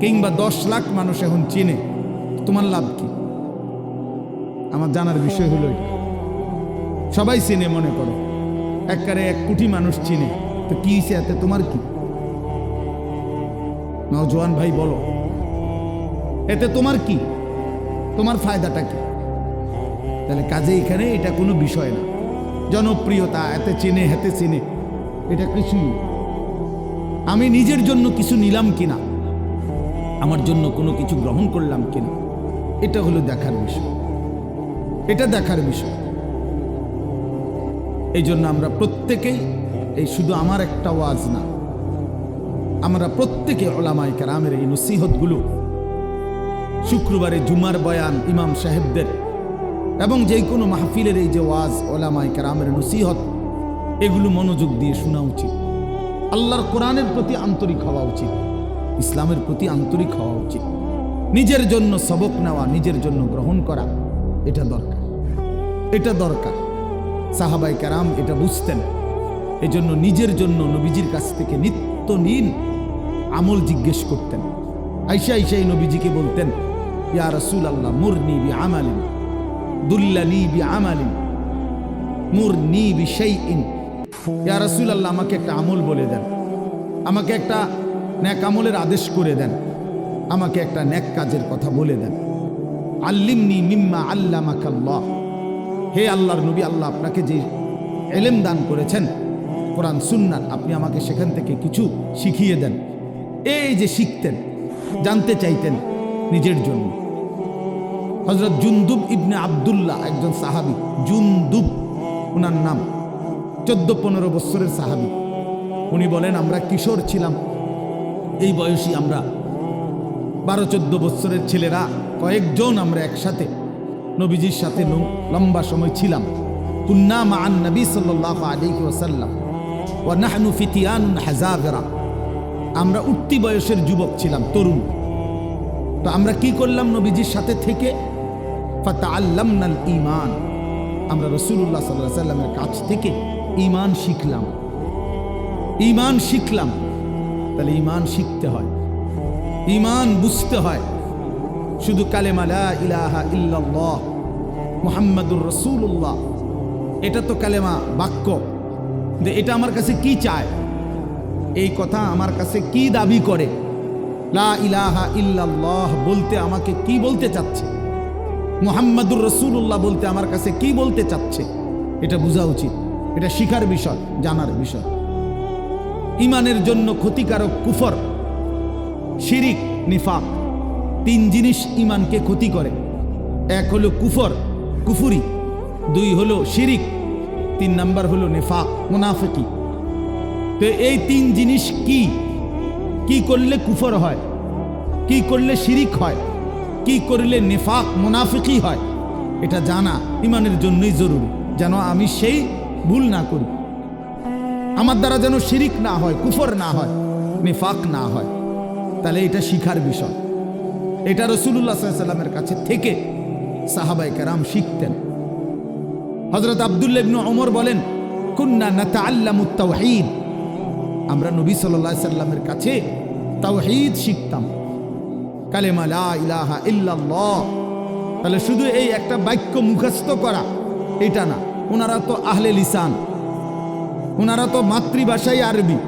কিংবা 10 লাখ মানুষ এখন চিনে, তোমার লাভ কি? আমার জানার বিষয় হলো এটা। সবাই চিনে, মনে করো একবারে 1 কোটি মানুষ চিনে, তো কি হয়েছে এতে? তোমার কি? নওজোয়ান ভাই বলো, এতে তোমার কি? তোমার ফায়দাটা কি? তাহলে কাজে এখানে এটা কোনো বিষয় না। জনপ্রিয়তা, এতে চিনে হেতে চিনে, এটা কিছুই। আমি নিজের জন্য কিছু নিলাম কিনা, আমার জন্য কোনো কিছু গ্রহণ করলাম কিনা, এটা হলো দেখার বিষয়, এটা দেখার বিষয়। এই জন্য আমরা প্রত্যেকেই, এই শুধু আমার একটা ওয়াজ না, আমরা প্রত্যেকে উলামায়ে কেরামের এই নসিহতগুলো, শুক্রবারে জুমার বয়ান ইমাম সাহেবদের, এবং যে কোনো মাহফিলের এই যে ওয়াজ, উলামায়ে কেরামের নসিহত, এগুলো মনোযোগ দিয়ে শোনা উচিত। আল্লাহর কোরআনের প্রতি আন্তরিক হওয়া উচিত, ইসলামের প্রতি আন্তরিক হওয়া উচিত। নিজের জন্য সবক নেওয়া, নিজের জন্য গ্রহণ করা, এটা দরকার, এটা দরকার। সাহাবায়ে কেরাম এটা বুঝতেন। এজন্য নিজের জন্য নবীজির কাছ থেকে নিত্য দিন আমল জিজ্ঞেস করতেন। আয়েশা আয়েশাই নবীজিকে বলতেন, ইয়া রাসূলুল্লাহ মুরনি বিআমালিন দুল্লানি বিআমালিন মুরনি বিশাইইন। ইয়া রাসূলুল্লাহ, আমাকে একটা আমল বলে দেন, আমাকে একটা নেক আমলের আদেশ করে দেন, আমাকে একটা নেক কাজের কথা বলে দেন। আল্লিমনি মিম্মা আল্লামাকাল্লাহ, হে আল্লাহর নবী, আল্লাহ আপনাকে যে ইলম দান করেছেন কোরআন সুন্নাত, আপনি আমাকে সেখান থেকে কিছু শিখিয়ে দেন। এই যে শিখতেন, জানতে চাইতেন নিজের জন্য। হযরত জুনদুব ইবনে আব্দুল্লাহ, একজন সাহাবী, জুনদুব ওনার নাম, 14-15 বছরের সাহাবী। উনি বলেন, আমরা কিশোর ছিলাম, এই বয়সী আমরা 12-14 বছরের ছেলেরা কয়েকজন আমরা একসাথে নবীজির সাথে লম্বা সময় ছিলাম। কুন্না মা'আন নবী সাল্লাল্লাহু আলাইহি ওয়াসাল্লাম ওয়া নাহনু ফিতিয়ানুন হাযাবিরা, আমরা উঠতি বয়সের যুবক ছিলাম, তরুণ। তো আমরা কি করলাম? নবীজির সাথে থেকে ফাতাআল্লামনাল ঈমান, আমরা রাসূলুল্লাহ সাল্লাল্লাহু আলাইহি ওয়াসাল্লামের কাছ থেকে ঈমান শিখলাম, ঈমান শিখলাম। তাহলে ঈমান শিখতে হয়, ঈমান বুঝতে হয়। শুধু কালেমা লা ইলাহা ইল্লাল্লাহ মুহাম্মাদুর রাসূলুল্লাহ, এটা তো কালেমা, বাক্য। এটা আমার কাছে কি চায়, এই কথা আমার কাছে কি দাবি করে? লা ইলাহা ইল্লাল্লাহ বলতে আমাকে কি বলতে চাচ্ছে? মুহাম্মাদুর রাসূলুল্লাহ বলতে আমার কাছে কি বলতে চাচ্ছে? এটা বোঝা উচিত, এটা শিখার বিষয়, জানার বিষয়। ঈমানের জন্য ক্ষতিকারক কুফর, শিরিক, নিফাক, 3 জিনিস ঈমানকে ক্ষতি করে। 1 হলো কুফর, কুফুরি, 2 হলো শিরিক, 3 নাম্বার হলো নিফাক, মুনাফিকি। তো এই 3 জিনিস কি কি করলে কুফর হয়, কি করলে শিরিক হয়, কি করলে নিফাক মুনাফিকি হয়, এটা জানা ঈমানের জন্যই জরুরি, যেন আমি সেই ভুল না করি, আমার দ্বারা যেন শিরিক না হয়, কুফর না হয়, নিফাক না হয়। তাহলে এটা শিখার বিষয়। এটা রাসূলুল্লাহ সাল্লাল্লাহু আলাইহি ওয়াসাল্লামের কাছে থেকে সাহাবায়ে কেরাম শিখতেন। হযরত আব্দুল্লাহ ইবনে ওমর বলেন, কুন্না নাতাআল্লামুত তাওহীদ, আমরা নবী সাল্লাল্লাহু আলাইহি ওয়াসাল্লামের কাছে তাওহীদ শিখতাম, কালেমা লা ইলাহা ইল্লাল্লাহ। তাহলে শুধু এই একটা বাক্য মুখস্থ করা এটা না, ওনারা তো আহলে লিসান, ওনারা তো মাতৃভাষাই আরবি,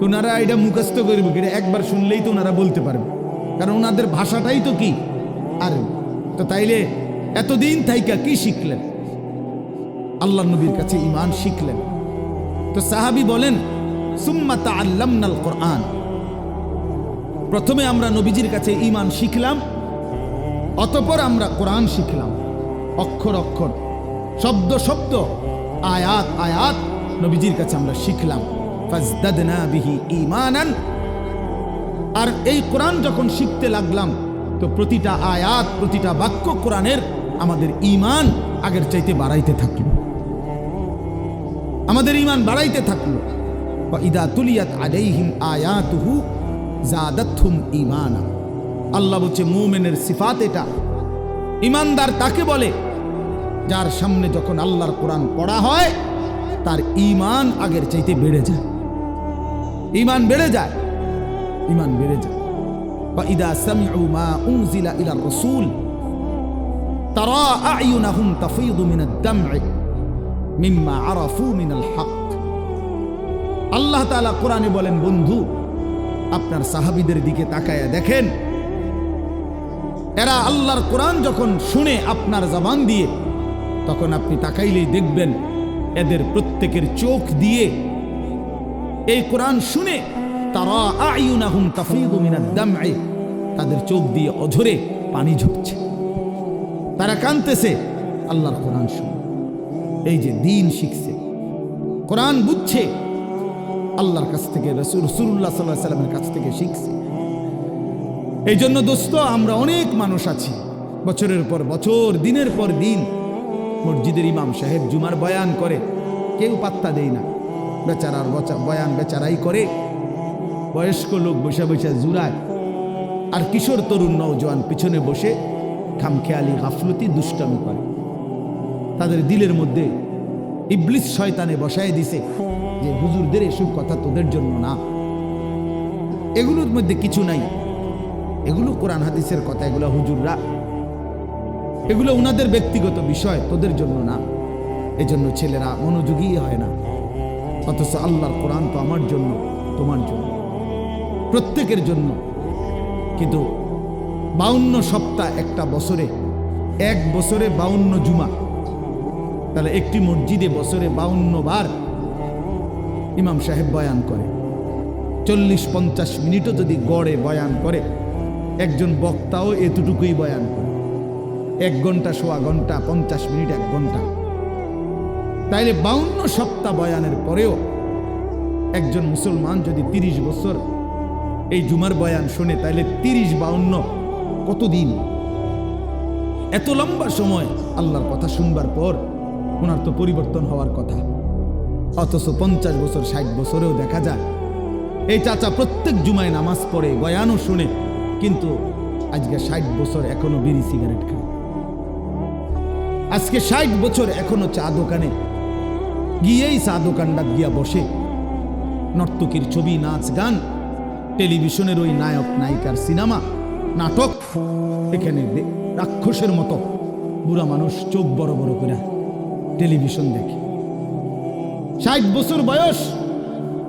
ওনারা এটা মুখস্থ করবে, এটা একবার শুনলেই তো ওনারা বলতে পারবে, কারণ ওনাদের ভাষাটাই তো কি আরবি। তো তাইলে এতদিন থাইকা কি শিখলেন? আল্লাহ নবীর কাছে ঈমান শিখলেন। তো সাহাবী বলেন, সুম্মা তাআল্লামনাল কোরআন, প্রথমে আমরা নবীজির কাছে ঈমান শিখলাম, অতঃপর আমরা কোরআন শিখলাম, অক্ষর অক্ষর, শব্দ শব্দ, আয়াত আয়াত নবীজির কাছে আমরা শিখলাম। ফাজদাদনা বিহি ঈমানান, আর এই কোরআন যখন শিখতে লাগলাম তো প্রতিটা আয়াত, প্রতিটা বাক্য কোরআনের আমাদের ঈমান আগের চাইতে বাড়াইতে থাকলো, আমাদের ঈমান বাড়াইতে থাকলো। ওয়া ইদা তুলিয়াত আলাইহিম আয়াতুহু জাদাতহুম ঈমানা। আল্লাহ বলছে মুমিনের সিফাত এটা, ঈমানদার তাকে বলে যার সামনে যখন আল্লাহর কোরআন পড়া হয় তার ঈমান আগের চাইতে বেড়ে যায়, ঈমান বেড়ে যায়, ঈমান বেড়ে যায়। ওয়া ইদা সামিউ মা উনজিলা ইলার রাসূল তারা আ'য়ুনাহুম তাফীদু মিনাদ দাম'i মিম্মা আরাফু মিনাল হক। আল্লাহ তাআলা কোরআনে বলেন, বন্ধু আপনার সাহাবীদের দিকে তাকায়া দেখেন, এরা আল্লাহর কোরআন যখন শুনে আপনার জবান দিয়ে, তখন আপনি তাকাইলেই দেখবেন এদের প্রত্যেকের চোখ দিয়ে এই কোরআন শুনে তারা আ'য়ুনাহুম তাফীদু মিনাদ দাম'i, তাদের চোখ দিয়ে অঝরে পানি ঝরছে, তারা কাঁদতেছে আল্লাহর কোরআন শুনে। এই যে দ্বীন শিখছে, কোরআন বুঝছে, আল্লাহর কাছ থেকে, রাসূলুল্লাহ সাল্লাল্লাহু আলাইহি ওয়াসাল্লামের কাছ থেকে শিখছে। এই জন্য দোস্ত, আমরা অনেক মানুষ আছি বছরের পর বছর, দিনের পর দিন মসজিদের ইমাম সাহেব জুমার বয়ান করে, কেউ পাত্তা দেয় না, বেচারার বয়ান বেচারাই করে, বয়স্ক লোক বসে বসে জুরায়, আর কিশোর তরুণ নওজোয়ান পিছনে বসে খামখেয়ালি গাফলতি দুষ্টামি করে। তাদের দিলের মধ্যে ইবলিস শয়তানে বসায় দিছে যে হুজুরদের এসব কথা তোদের জন্য না, এগুলোর মধ্যে কিছু নাই, এগুলো কোরআন হাদিসের কথা, এগুলো হুজুররা, এগুলো উনাদের ব্যক্তিগত বিষয়, তোদের জন্য না। এজন্য ছেলেরা মনোযোগী হয় না, অথচ আল্লাহর কোরআন তো আমার জন্য, তোমার জন্য, প্রত্যেকের জন্য। কিন্তু 52 সপ্তাহ একটা বছরে, এক বছরে 52 জুমা, তাহলে একটি মসজিদে বছরে 52 বার ইমাম সাহেব বয়ান করে, 40-50 মিনিটও যদি গড়ে বয়ান করে, একজন বক্তাও এতটুকুই বয়ান করে, 1 ঘন্টা, সোয়া ঘন্টা, 50 মিনিট, 1 ঘন্টা। তাইলে 52 সপ্তাহ বয়ানের পরেও একজন মুসলমান যদি 30 বছর এই জুমার বয়ান শোনে, তাইলে 30-52 কতদিন? এত লম্বা সময় আল্লাহর কথা শুনবার পর ওনার তো পরিবর্তন হওয়ার কথা, অথচ 50 বছর 60 বছরেও দেখা যায় এই চাচা প্রত্যেক জুমায় নামাজ পড়ে, বয়ানও শুনে, কিন্তু আজকে 60 বছর এখনো বিড়ি সিগারেট খায়, আজকে 60 বছর এখনো চা দোকানে গিয়েই চা দোকানটা গিয়া বসে, নর্তকীর ছবি, নাচ গান, টেলিভিশনের ওই নায়ক নায়িকার সিনেমা, নাটক, এখানে রাক্ষসের মতো বুড়া মানুষ চোখ বড় বড় করে টেলিভিশন দেখে। 60 বছর বয়স,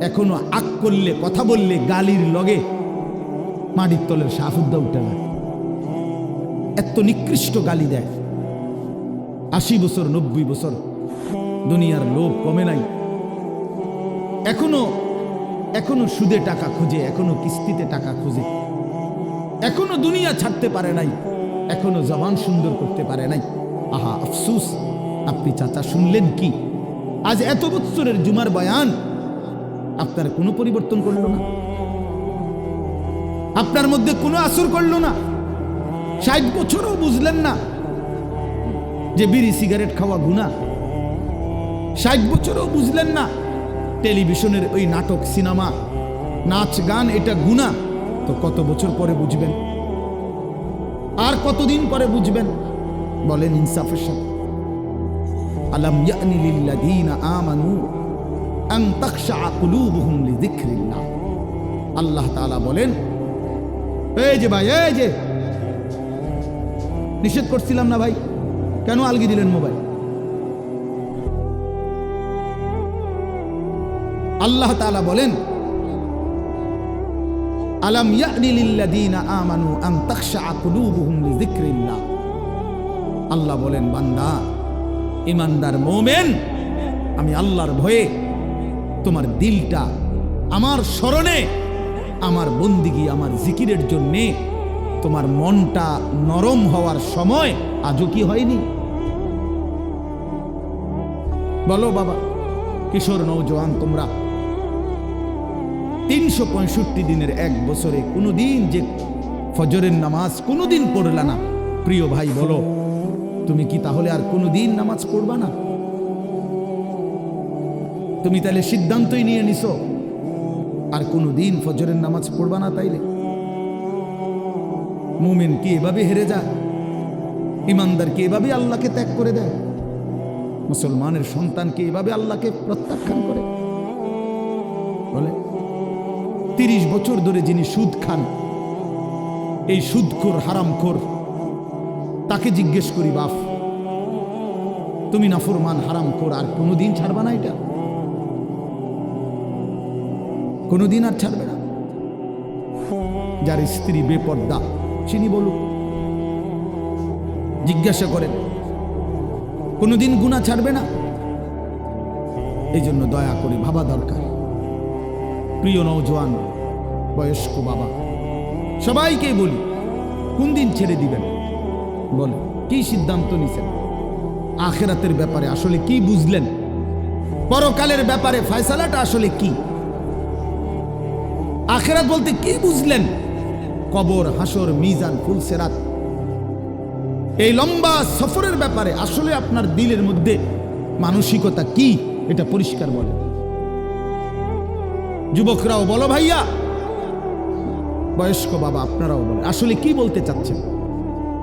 এখনো আক করলে, কথা বললে গালির লগে মাটির তলের সাফুদ্দা উঠে না, এত নিকৃষ্ট গালি দেয়। 80 বছর 90 বছর, দুনিয়ার লোভ কমে নাই, এখনো সুদে টাকা খুঁজে, এখনো কিস্তিতে টাকা খুঁজে, এখনো দুনিয়া ছাড়তে পারে নাই, এখনো জবান সুন্দর করতে পারে নাই। আহা আফসুস, আপনি চাচা শুনলেন কি? আজ এত বছরের জুমার বয়ান আপনার কোনো পরিবর্তন করল না, আপনার মধ্যে কোনো আসর করল না। 60 বছরও বুঝলেন না যে বিড়ি সিগারেট খাওয়া গুনাহ, 60 বছরও বুঝলেন না টেলিভিশনের ওই নাটক, সিনেমা, নাচ গান এটা গুনাহ। তো কত বছর পরে বুঝবেন? আর কতদিন পরে বুঝবেন? বলেন ইনসাফের সাথে। আলাম ইয়ানি লিল্লাযীনা আমানু আন তাখশা কুলুবুহুম লিযিকরিল্লাহ। আল্লাহ তাআলা বলেন, এই যে ভাই, এই যে নিষেধ করছিলাম না ভাই, কেন আলগি দিলেন মোবাইল? আল্লাহ তাআলা বলেন, আলাম ইয়ানি লিল্লাযীনা আমানু আন তাখশা কুলুবুহুম লিযিকরিল্লাহ। আল্লাহ বলেন, বান্দা, ঈমানদার মুমিন, আমি আল্লাহর ভয়ে তোমার দিলটা আমার স্মরণে, আমার বন্দিগি, আমার জিকিরের জন্যে তোমার মনটা নরম হওয়ার সময় আজও কি হয়নি? বলো বাবা, কিশোর নওজোয়ান, তোমরা 365 দিনের এক বছরে কোনোদিন যে ফজরের নামাজ কোনোদিন পড়লা না, প্রিয় ভাই বলো, তুমি কি তাহলে আর কোনোদিন নামাজ পড়বা না? তুমি তাহলে সিদ্ধান্তই নিয়ে নিছো আর কোনোদিন ফজরের নামাজ পড়বা না? তাইলে মুমিন কি এভাবে হেরে যায়? ইমানদার কি এভাবে আল্লাহকে ত্যাগ করে দেয়? মুসলমানের সন্তান কি এভাবে আল্লাহকে প্রত্যাখ্যান করে? বলে 30 বছর ধরে যিনি সুদ খান, এই সুদখোর হারামখোর, তাকে জিজ্ঞেস করি, বাপ তুমি নাফরমান হারামখোর, আর কোনোদিন ছাড়বা না? এটা কোনোদিন আর ছাড়বে না? যার স্ত্রী বেপর্দা, চিনি বলুক, জিজ্ঞাসা করেন, কোনোদিন গুনাহ ছাড়বে না? এই জন্য দয়া করে ভাবা দরকার। প্রিয় নওজোয়ান, বয়স্ক বাবা, সবাইকে বলি, কোন দিন ছেড়ে দিবেন? বলে কি সিদ্ধান্ত নিছেন? আখিরাতের ব্যাপারে আসলে কি বুঝলেন? পরকালের ব্যাপারে ফয়সালাটা আসলে কি? আখিরাত বলতে কি বুঝলেন? কবর, হাসর, মিজান, ফুলসিরাত, এই লম্বা সফরের ব্যাপারে আসলে আপনার দিলের মধ্যে মানসিকতা কি, এটা পরিষ্কার বলেন। যুবকরাও বলো ভাইয়া, বয়স্ক বাবা আপনারাও বলেন, আসলে কি বলতে চাচ্ছেন,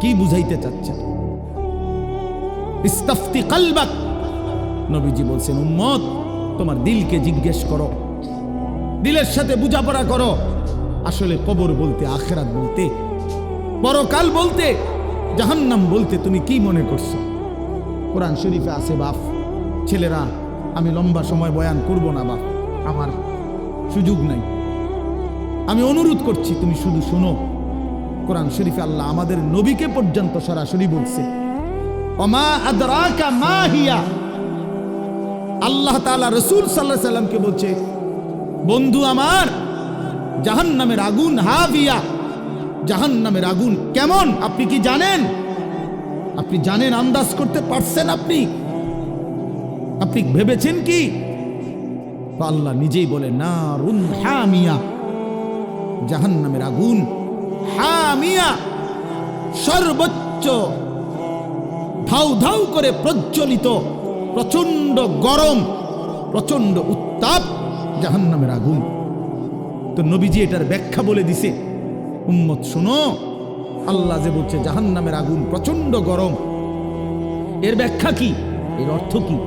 কি বুঝাইতে চাচ্ছেন? ইস্তাফতি কলবাক, নবীজি বলছেন, উম্মত তোমার দিলকে জিজ্ঞেস করো, দিলের সাথে বুঝাপড়া করো, আসলে কবর বলতে, আখিরাত বলতে, পরকাল বলতে, জাহান্নাম বলতে তুমি কি মনে করছো? কোরআন শরীফে আছে বাপ, ছেলেরা আমি লম্বা সময় বয়ান করব না বাপ, আমার সুযোগ নাই, আমি অনুরোধ করছি তুমি শুধু শোনো। কোরআন শরীফে আল্লাহ আমাদের নবীকে পর্যন্ত সরাসরি বলছে, ওমা আদরাকা মা হিয়া। আল্লাহ তাআলা রাসূল সাল্লাল্লাহু আলাইহি সাল্লামকে বলছে, বন্ধু আমার, জাহান্নামের আগুন হাবিয়া, জাহান্নামের আগুন কেমন আপনি কি জানেন? আপনি জানেন, আন্দাজ করতে পারছেন? আপনি ভেবেছেন কি? আল্লাহ নিজেই বলে, নারুন হামিয়া, জাহান্নামের আগুন হামিয়া, সর্বোচ্চ ধাউ ধাউ করে প্রজ্বলিত, প্রচন্ড গরম, প্রচন্ড উত্তাপ জাহান্নামের আগুন। তো নবীজি এটার ব্যাখ্যা বলে দিছে, উম্মত শোনো, আল্লাহ যে বলছে জাহান্নামের আগুন প্রচন্ড গরম, এর ব্যাখ্যা কি, এর অর্থ কি?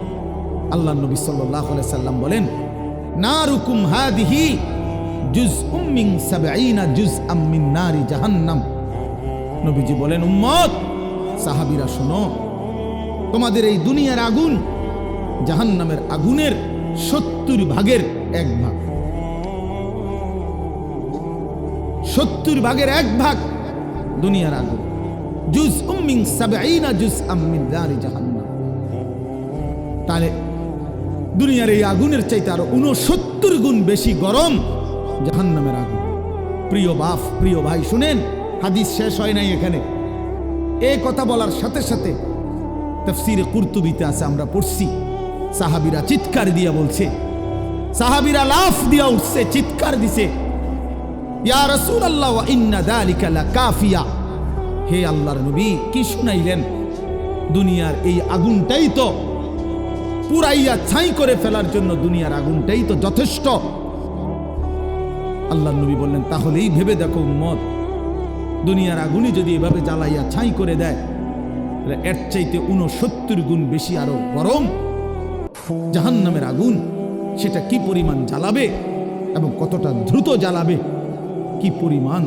আল্লাহ নবী সাল্লাল্লাহু আলাইহি সাল্লাম বলেন, নারুকুম হাদিহি জুজউম মিন 70 জুজআম মিন নারি জাহান্নাম। নবীজি বলেন, উম্মত, সাহাবীরা শোনো, তোমাদের এই দুনিয়ার আগুন জাহান্নামের আগুনের 70 ভাগের 1 ভাগ, 70 ভাগের 1 ভাগ দুনিয়ার আগুন। জুজউম মিন 70 জুজআম মিন নারি জাহান্নাম। তাহলে দুনিয়ার এই আগুনের চাইতে আরো 69 গুণ বেশি গরম জাহান্নামের আগুন। প্রিয় বাপ, প্রিয় ভাই, শুনেন, হাদিস শেষ হয় নাই এখানে। এই কথা বলার সাথে সাথে তাফসীরে কুরতুবীতে আছে, আমরা পড়ছি, সাহাবীরা চিৎকার দিয়া বলছে, সাহাবীরা লাফ দিয়া উঠছে, চিৎকার দিছে, ইয়া রাসূলুল্লাহ ওয়া ইন্না যালিকা লাকাফিয়া। হে আল্লাহর নবী, কি শুনাইলেন? দুনিয়ার এই আগুনটাই তো পুরাইয়া ছাই করে ফেলার জন্য, দুনিয়ার আগুনটাই তো যথেষ্ট। আল্লাহর নবী বললেন, তাহলেই ভেবে দেখো উম্মত, দুনিয়ার আগুনই যদি এভাবে জ্বালাইয়া ছাই করে দেয়, এর চাইতে 69 গুণ বেশি আরো গরম জাহান্নামের আগুন, সেটা কি পরিমাণ জ্বালাবে এবং কতটা দ্রুত জ্বালাবে, কি পরিমাণ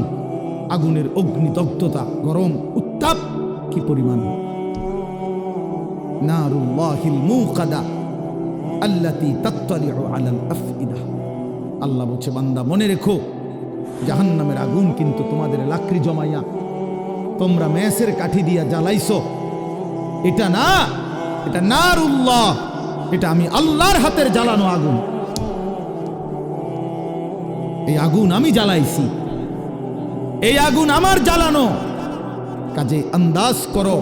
আগুনের অগ্নিদগ্ধতা, গরম উত্তাপ কি পরিমাণ। নারুল্লাহিল মুকাদা, আল্লাতী তাত্তালিউ আলাল আফইদা। আল্লাহ বলছে, বান্দা মনে রেখো, জাহান্নামের আগুন কিন্তু তোমাদের লাকড়ি জমাইয়া তোমরা মেসের কাঠি দিয়া জ্বালাইছো, এটা না, এটা নারুল্লাহ, এটা আমি আল্লাহর হাতের জ্বালানো আগুন। এই আগুন আমি জ্বালাইছি, এই আগুন আমার জ্বালানো। কাজে আন্দাজ করো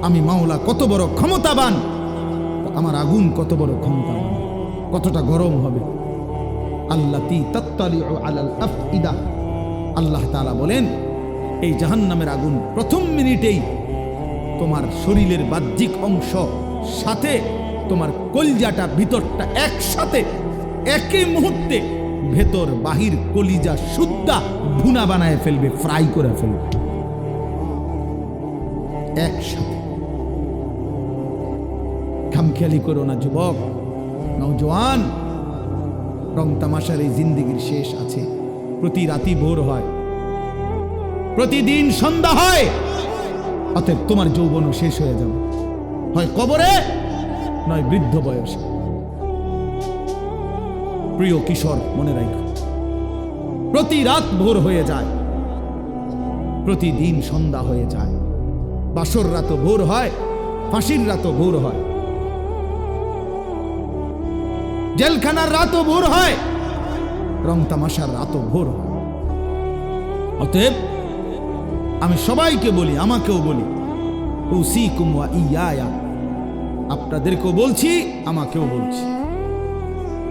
আমি মাওলা কত বড় ক্ষমতাবান, আমার আগুন কত বড় ক্ষমতাবান, কতটা গরম হবে। আল্লাতী তাত্তালিউ আলাল আফইদা। আল্লাহ তাআলা বলেন, এই জাহান্নামের আগুন প্রথম মিনিটেই তোমার শরীরের বাহ্যিক অংশ সাথে তোমার কলিজাটা ভিতরটা একসাথে একই মুহূর্তে ভেতর বাহির কলিজা শুদ্ধা ভুনা বানায় ফেলবে, ফ্রাই করে ফেলবে একসাথে। খামখেয়ালি করো না যুবক, নওজোয়ান। রং তামাশার এই জিন্দেগির শেষ আছে। প্রতি রাতি ভোর হয়, প্রতিদিন সন্ধ্যা হয়। অতএব তোমার যৌবনও শেষ হয়ে যাবে, হয় কবরে নয় বৃদ্ধ বয়সে। প্রিয় কিশোর, মনে রাখো, প্রতি রাত ভোর হয়ে যায়, প্রতিদিন সন্ধ্যা হয়ে যায়। বাসর রাতও ভোর হয়, ফাঁসির রাতও ভোর হয়, জেলখানার রাতও ভোর হয়, রং তামাশার রাতও ভোর হয়। অতএব আমি সবাইকে বলি, আমাকেও বলি, উসিকুম ওয়া ইয়া, আপনাদেরকেও বলছি, আমাকেও বলছি,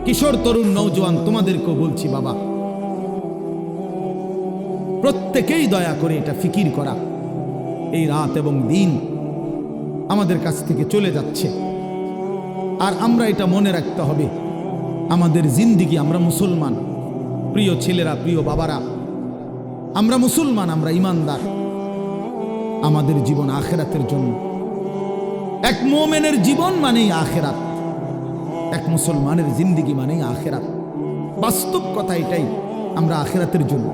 কিশোর তরুণ নওজোয়ান তোমাদেরকেও বলছি, বাবা প্রত্যেকেই দয়া করে এটা ফিকির করা, এই রাত এবং দিন আমাদের কাছ থেকে চলে যাচ্ছে। আর আমরা এটা মনে রাখতে হবে, আমাদের জিন্দিগি, আমরা মুসলমান, প্রিয় ছেলেরা, প্রিয় বাবারা, আমরা মুসলমান, আমরা ইমানদার। আমাদের জীবন আখেরাতের জন্য। এক মুমিনের জীবন মানেই আখেরাত, এক মুসলমানের জিন্দিগি মানেই আখেরাত। বাস্তব কথা এটাই, আমরা আখেরাতের জন্য,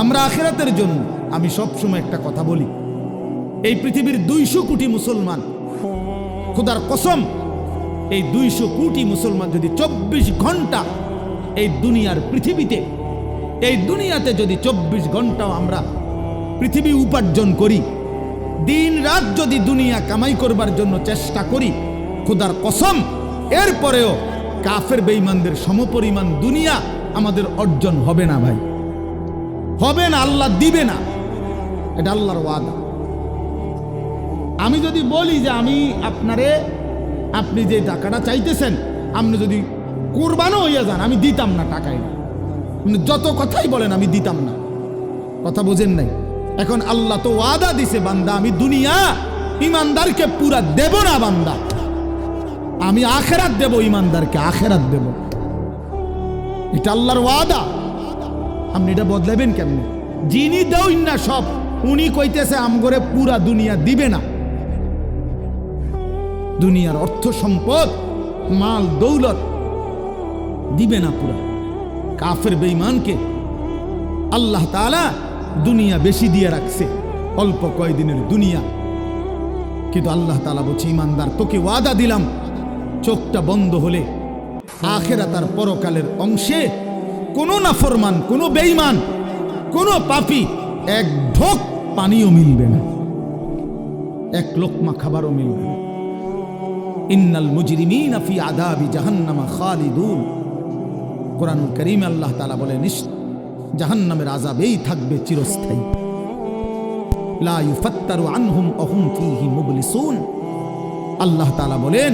আমরা আখেরাতের জন্য। আমি সবসময় একটা কথা বলি, এই পৃথিবীর 200 কোটি মুসলমান, খোদার কসম, এই 200 কোটি মুসলমান যদি 24 ঘন্টা এই দুনিয়ার পৃথিবীতে, এই দুনিয়াতে যদি 24 ঘন্টাও আমরা পৃথিবী উপার্জন করি, দিন রাত যদি দুনিয়া কামাই করবার জন্য চেষ্টা করি, খোদার কসম এরপরেও কাফের বেঈমানদের সমপরিমাণ দুনিয়া আমাদের অর্জন হবে না ভাই, হবে না, আল্লাহ দিবে না, এটা আল্লাহর ওয়াদা। আমি যদি বলি যে আমি আপনারে, আপনি যে টাকাটা চাইতেছেন, আপনি যদি কুরবানও হইয়া যান, আমি দিতাম না টাকায়, যত কথাই বলেন আমি দিতাম না, কথা বোঝেন নাই। এখন আল্লাহ তো ওয়াদা দিছে, বান্দা আমি দুনিয়া ইমানদারকে পুরা দেব না, বান্দা আমি আখেরাত দেব, ইমানদারকে আখেরাত দেব, এটা আল্লাহর ওয়াদা। আপনি এটা বদলাবেন কেমনে? যিনি দেউন না সব, উনি কইতেছে আমগরে পুরা দুনিয়া দিবে না। দুনিয়ার অর্থ সম্পদ, মাল দৌলত দিবে না পুরা। কাফের বেঈমানকে আল্লাহ তাআলা দুনিয়া বেশি দিয়ে রাখছে, অল্প কয়দিনের দুনিয়া। কিন্তু আল্লাহ তাআলা বলছে, ইমানদার তোকে ওয়াদা দিলাম, চোখটা বন্ধ হলে আখিরাত আর পরকালের অংশে কোনো নাফরমান, কোনো বেঈমান, কোনো পাপী এক ঢোক পানিও মিলবে না, এক লোকমা খাবারও মিলবে না। ইন্নাল মুজরিমিনা ফি আযাবি জাহান্নামা খালিদুন। কোরআনুল কারীমে আল্লাহ তাআলা বলেন, জাহান্নামের আযাবেই থাকবে চিরস্থায়ী। লা ইউফাত্তারু আনহুম ওয়া হুম ফীহি মুবলিসুন। আল্লাহ তাআলা বলেন,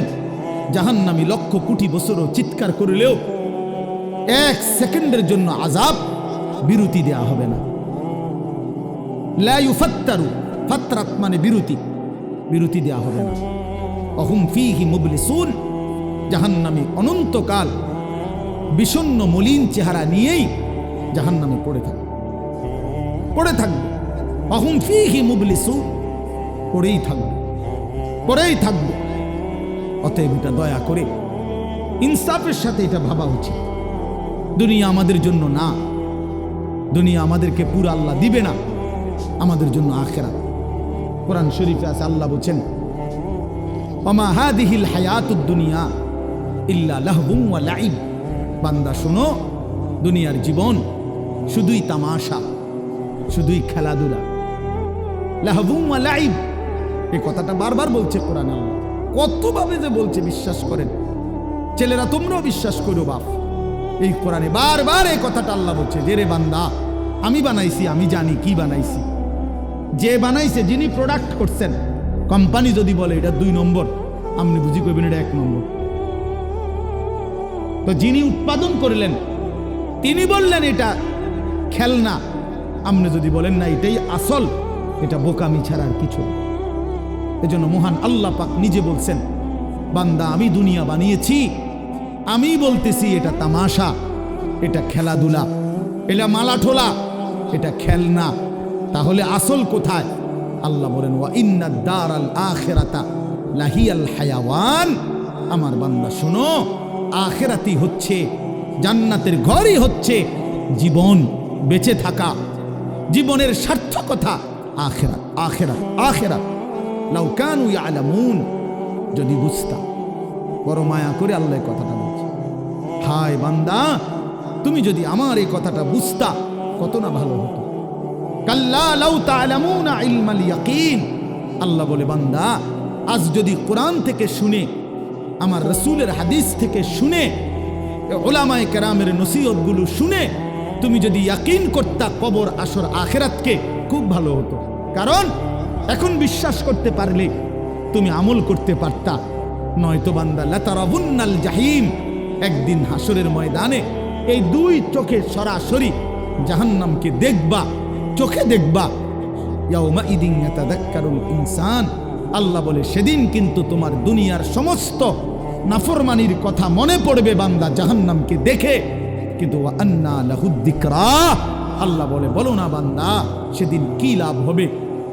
জাহান্নামী লক্ষ কোটি বছরও চিৎকার করলেও 1 সেকেন্ডের জন্য আযাব বিরতি দেয়া হবে না। লা ইউফাত্তারু, ফাতরাত মানে বিরতি, বিরতি দেয়া হবে না। ওয়া হুম ফীহি মুবলিসুন। জাহান্নামী অনন্তকাল বিষণ্ণ মলিন চেহারা নিয়েই জাহান্নামে পড়ে থাকবে, পড়ে থাকবে। ওয়া হুম ফীহি মুবলিসুন, পড়েই থাকবে, পড়েই থাকবে। অতএব এটা দয়া করে ইনসাফের সাথে এটা ভাবা উচিত। দুনিয়া আমাদের জন্য না, দুনিয়া আমাদেরকে পুরো আল্লাহ দিবে না, আমাদের জন্য আখিরাত। কোরআন শরীফে আছে, আল্লাহ বলেন, ওমা হাদিহিল হায়াতুদ দুনিয়া ইল্লা লাহবুন ওয়া লাইব। বান্দা শোনো, দুনিয়ার জীবন শুধুই তামাশা, শুধুই খেলাধুলা। লাহবুন ওয়া লাইব, এই কথাটা বারবার বলছে কোরআন। আল্লাহ কতভাবে যে বলছে বিশ্বাস করেন। ছেলেরা তোমরাও বিশ্বাস করো বাপ, এই কোরআনে বারবার এই কথাটা আল্লাহ বলছে যে রে বান্দা, আমি বানাইছি, আমি জানি কি বানাইছি। যে বানাইছে, যিনি প্রোডাক্ট করছেন, কোম্পানি যদি বলে এটা 2 নম্বর, আপনি বুঝি করবেন এটা 1 নম্বর। তো যিনি উৎপাদন করলেন তিনি বললেন এটা খেলনা, আপনি যদি বলেন না এটাই আসল, এটা বোকামি ছাড়া আর কিছু। এজন্য মহান আল্লাহ পাক নিজে বলছেন, বান্দা আমি দুনিয়া বানিয়েছি, আমি বলতেছি এটা তামাশা, এটা খেলাধুলা, এটা মালাঠোলা, এটা খেলনা। তাহলে আসল কোথায়? আল্লাহ বলেন ওয়া ইন্নাদ দারাল আখিরাতা লাহিয়াল হায়াওয়ান। আমার বান্দা শোনো, আখিরাতই হচ্ছে, জান্নাতের ঘরই হচ্ছে জীবন, বেঁচে থাকা, জীবনের সার্থকতা আখিরাত, আখিরাত, আখিরাত। লাউ কানু ইয়ালামুন, যদি বুঝতাম। বড় মায়া করে আল্লাহ এই কথাটা বলছে। হায় বান্দা, তুমি যদি আমার এই কথাটা বুঝতা কত না ভালো হতো। কাল্লা লাউ তা'লামুনা ইলমাল ইয়াকিন। আল্লাহ বলে বান্দা, আজ যদি কোরআন থেকে শুনে, আমার রাসূলের হাদিস থেকে শুনে, উলামায়ে কেরামের নসিহতগুলো শুনে তুমি যদি ইয়াকিন করতা কবর, আসর, আখিরাতকে, খুব ভালো হতো। কারণ এখন বিশ্বাস করতে পারলে তুমি আমল করতে পারতা। নয়তো বান্দা লাতারাবুন্নাল জাহিম, একদিন হাসরের ময়দানে এই 2 চোখে সরাসরি জাহান্নামকে দেখবা, চোখে দেখবা। ইয়াউমা ইদিন ইয়াতাযাক্কারুল ইনসান। আল্লাহ বলে সেদিন কিন্তু তোমার দুনিয়ার সমস্ত নাফরমানির কথা মনে পড়বে বান্দা জাহান্নামকে দেখে। কিন্তু ওয়া আন্না লাহুদ যিকরা, আল্লাহ বলে বলো না বান্দা সেদিন কি লাভ হবে।